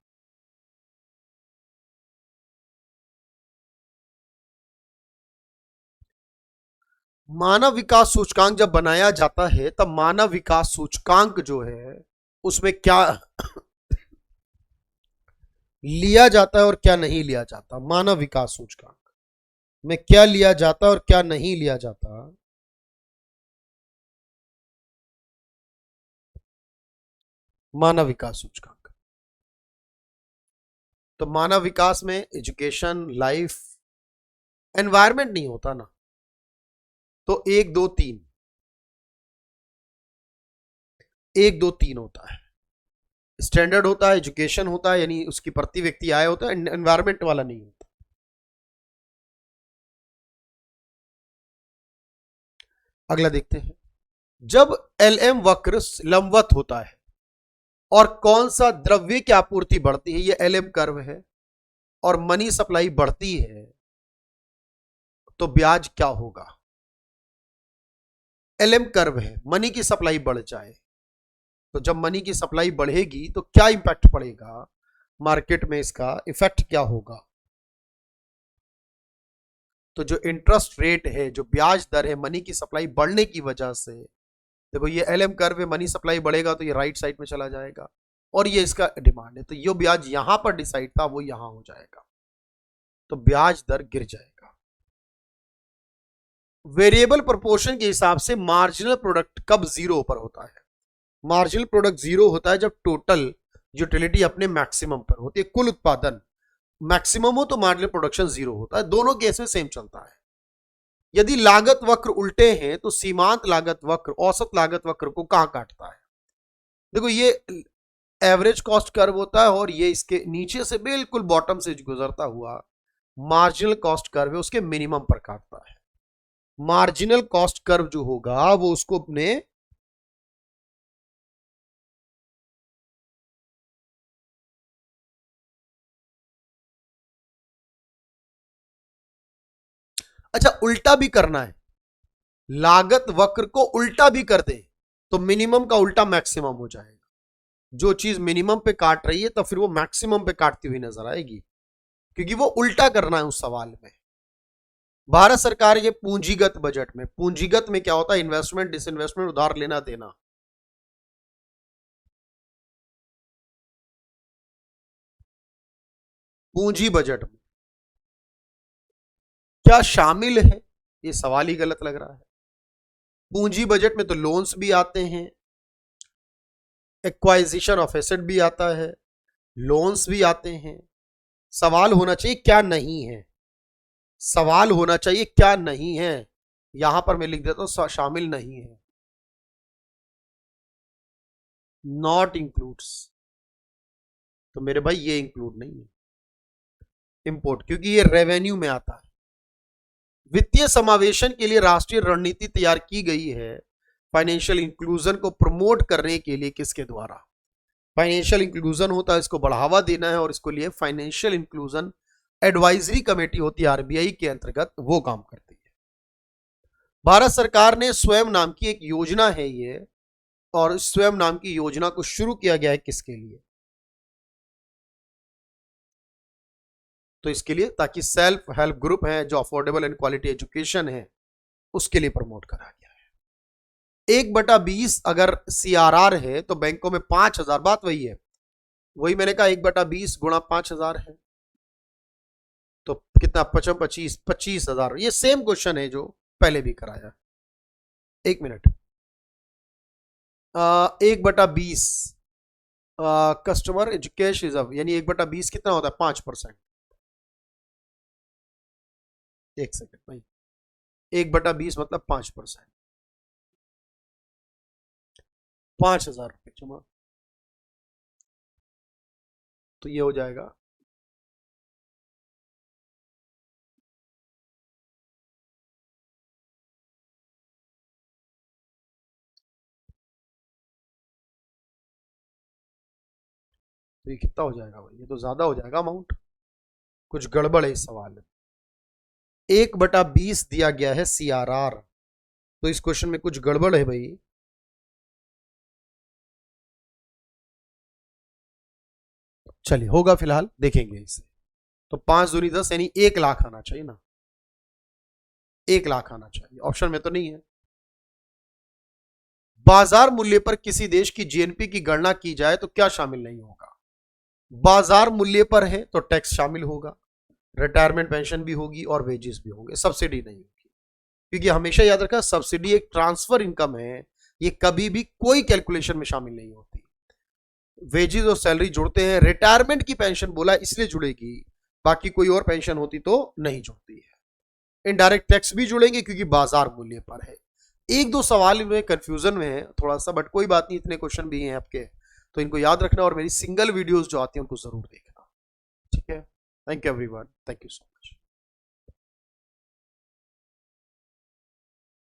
मानव विकास सूचकांक जब बनाया जाता है तब मानव विकास सूचकांक जो है उसमें क्या लिया जाता है और क्या नहीं लिया जाता? मानव विकास सूचकांक में क्या लिया जाता है और क्या नहीं लिया जाता? मानव विकास सूचकांक, तो मानव विकास में एजुकेशन, लाइफ, एनवायरमेंट नहीं होता ना, तो 1 2 3, 1 2 3 होता है। स्टैंडर्ड होता है, एजुकेशन होता है, यानी उसकी प्रति व्यक्ति आय होता है, एनवायरमेंट वाला नहीं होता। अगला देखते हैं, जब LM वक्र लंबवत होता है और कौन सा द्रव्य की आपूर्ति बढ़ती है, ये LM कर्व है, और मनी सप्लाई बढ़ती है, तो ब्याज क्या होगा? LM कर्व है, मनी की सप्लाई बढ़ जाए, तो जब मनी की सप्लाई बढ़ेगी तो क्या इंपैक्ट पड़ेगा मार्केट में, इसका इफेक्ट क्या होगा? तो जो इंटरेस्ट रेट है, जो ब्याज दर है, मनी की सप्लाई बढ़ने की वजह से, देखो ये LM कर्व है, मनी सप्लाई बढ़ेगा तो ये राइट साइड में चला जाएगा, और ये इसका डिमांड है, तो ये ब्याज यहां पर डिसाइड था वो यहां हो जाएगा, तो ब्याज दर गिर जाएगा। वेरिएबल प्रोपोर्शन के हिसाब से मार्जिनल प्रोडक्ट कब जीरो पर होता है? मार्जिनल प्रोडक्ट जीरो होता है जब टोटल यूटिलिटी अपने मैक्सिमम पर होती है, कुल उत्पादन मैक्सिमम हो तो मार्जिनल प्रोडक्शन जीरो होता है। दोनों केस में सेम चलता है। यदि लागत वक्र उल्टे हैं तो सीमांत लागत वक्र औसत लागत वक्र को कहां काटता है? देखो ये एवरेज कॉस्ट कर्व होता है, और ये इसके नीचे से बिल्कुल बॉटम से गुजरता हुआ मार्जिनल कॉस्ट कर्व है, उसके मिनिमम पर काटता है। मार्जिनल कॉस्ट कर्व जो होगा वो उसको अपने अच्छा उल्टा भी करना है, लागत वक्र को उल्टा भी कर दे तो मिनिमम का उल्टा मैक्सिमम हो जाएगा। जो चीज मिनिमम पे काट रही है तो फिर वो मैक्सिमम पे काटती हुई नजर आएगी, क्योंकि वो उल्टा करना है उस सवाल में। भारत सरकार के पूंजीगत बजट में, पूंजीगत में क्या होता है? इन्वेस्टमेंट, डिसइन्वेस्टमेंट, उधार लेना देना। पूंजी बजट में क्या शामिल है? ये सवाल ही गलत लग रहा है। पूंजी बजट में तो लोन्स भी आते हैं, एक्वाइजिशन ऑफ एसेट भी आता है, लोन्स भी आते हैं। सवाल होना चाहिए क्या नहीं है, सवाल होना चाहिए क्या नहीं है। यहां पर मैं लिख देता हूं शामिल नहीं है, नॉट इंक्लूड्स, तो मेरे भाई ये इंक्लूड नहीं है इंपोर्ट, क्योंकि ये रेवेन्यू में आता है। वित्तीय समावेशन के लिए राष्ट्रीय रणनीति तैयार की गई है फाइनेंशियल इंक्लूजन को प्रमोट करने के लिए। किसके द्वारा? फाइनेंशियल इंक्लूजन होता है, इसको बढ़ावा देना है, और इसको लिए फाइनेंशियल इंक्लूजन एडवाइजरी कमेटी होती है आरबीआई के अंतर्गत, वो काम करती है। भारत सरकार ने स्वयं नाम की एक योजना है ये, और स्वयं नाम की योजना को शुरू किया गया है किसके लिए? तो इसके लिए, ताकि सेल्फ हेल्प ग्रुप है जो अफोर्डेबल एंड क्वालिटी एजुकेशन है उसके लिए प्रमोट करा गया है। 1/20 अगर CRR है तो बैंकों में 5,000, बात वही है, वही मैंने कहा 1/20 गुणा 5,000 है तो कितना? 25,000। ये सेम क्वेश्चन है जो पहले भी कराया। 1 मिनट। 1/20 कस्टमर एजुकेशन रिजर्व, यानी 1/20 कितना होता है? 5%। 1 सेकंड भाई, 1/20 मतलब 5%, 5,000 रुपये जमा, तो ये हो जाएगा तो ये कितना हो जाएगा भाई? ये तो ज्यादा हो जाएगा अमाउंट, कुछ गड़बड़ है इस सवाल में। 1/20 दिया गया है CRR, तो इस क्वेश्चन में कुछ गड़बड़ है भाई। चलिए होगा, फिलहाल देखेंगे इसे। तो 5 दूनी 10 यानी 1 लाख आना चाहिए ना, 1 लाख आना चाहिए, ऑप्शन में तो नहीं है। बाजार मूल्य पर किसी देश की जीएनपी की गणना की जाए तो क्या शामिल नहीं होगा? बाजार मूल्य पर है तो टैक्स शामिल होगा, रिटायरमेंट पेंशन भी होगी और वेजेस भी होंगे, सब्सिडी नहीं होगी, क्योंकि हमेशा याद रखा सब्सिडी एक ट्रांसफर इनकम है, ये कभी भी कोई कैलकुलेशन में शामिल नहीं होती। वेजेस और सैलरी जुड़ते हैं, रिटायरमेंट की पेंशन बोला इसलिए जुड़ेगी, बाकी कोई और पेंशन होती तो नहीं जुड़ती है। इनडायरेक्ट टैक्स भी जुड़ेंगे क्योंकि बाजार मूल्य पर है। एक दो सवाल इनमें कंफ्यूजन में है थोड़ा सा, बट कोई बात नहीं, इतने क्वेश्चन भी हैं आपके, तो इनको याद रखना और मेरी सिंगल वीडियोस जो आती हैं उनको जरूर देखना। ठीक है, thank you everyone, thank you so much.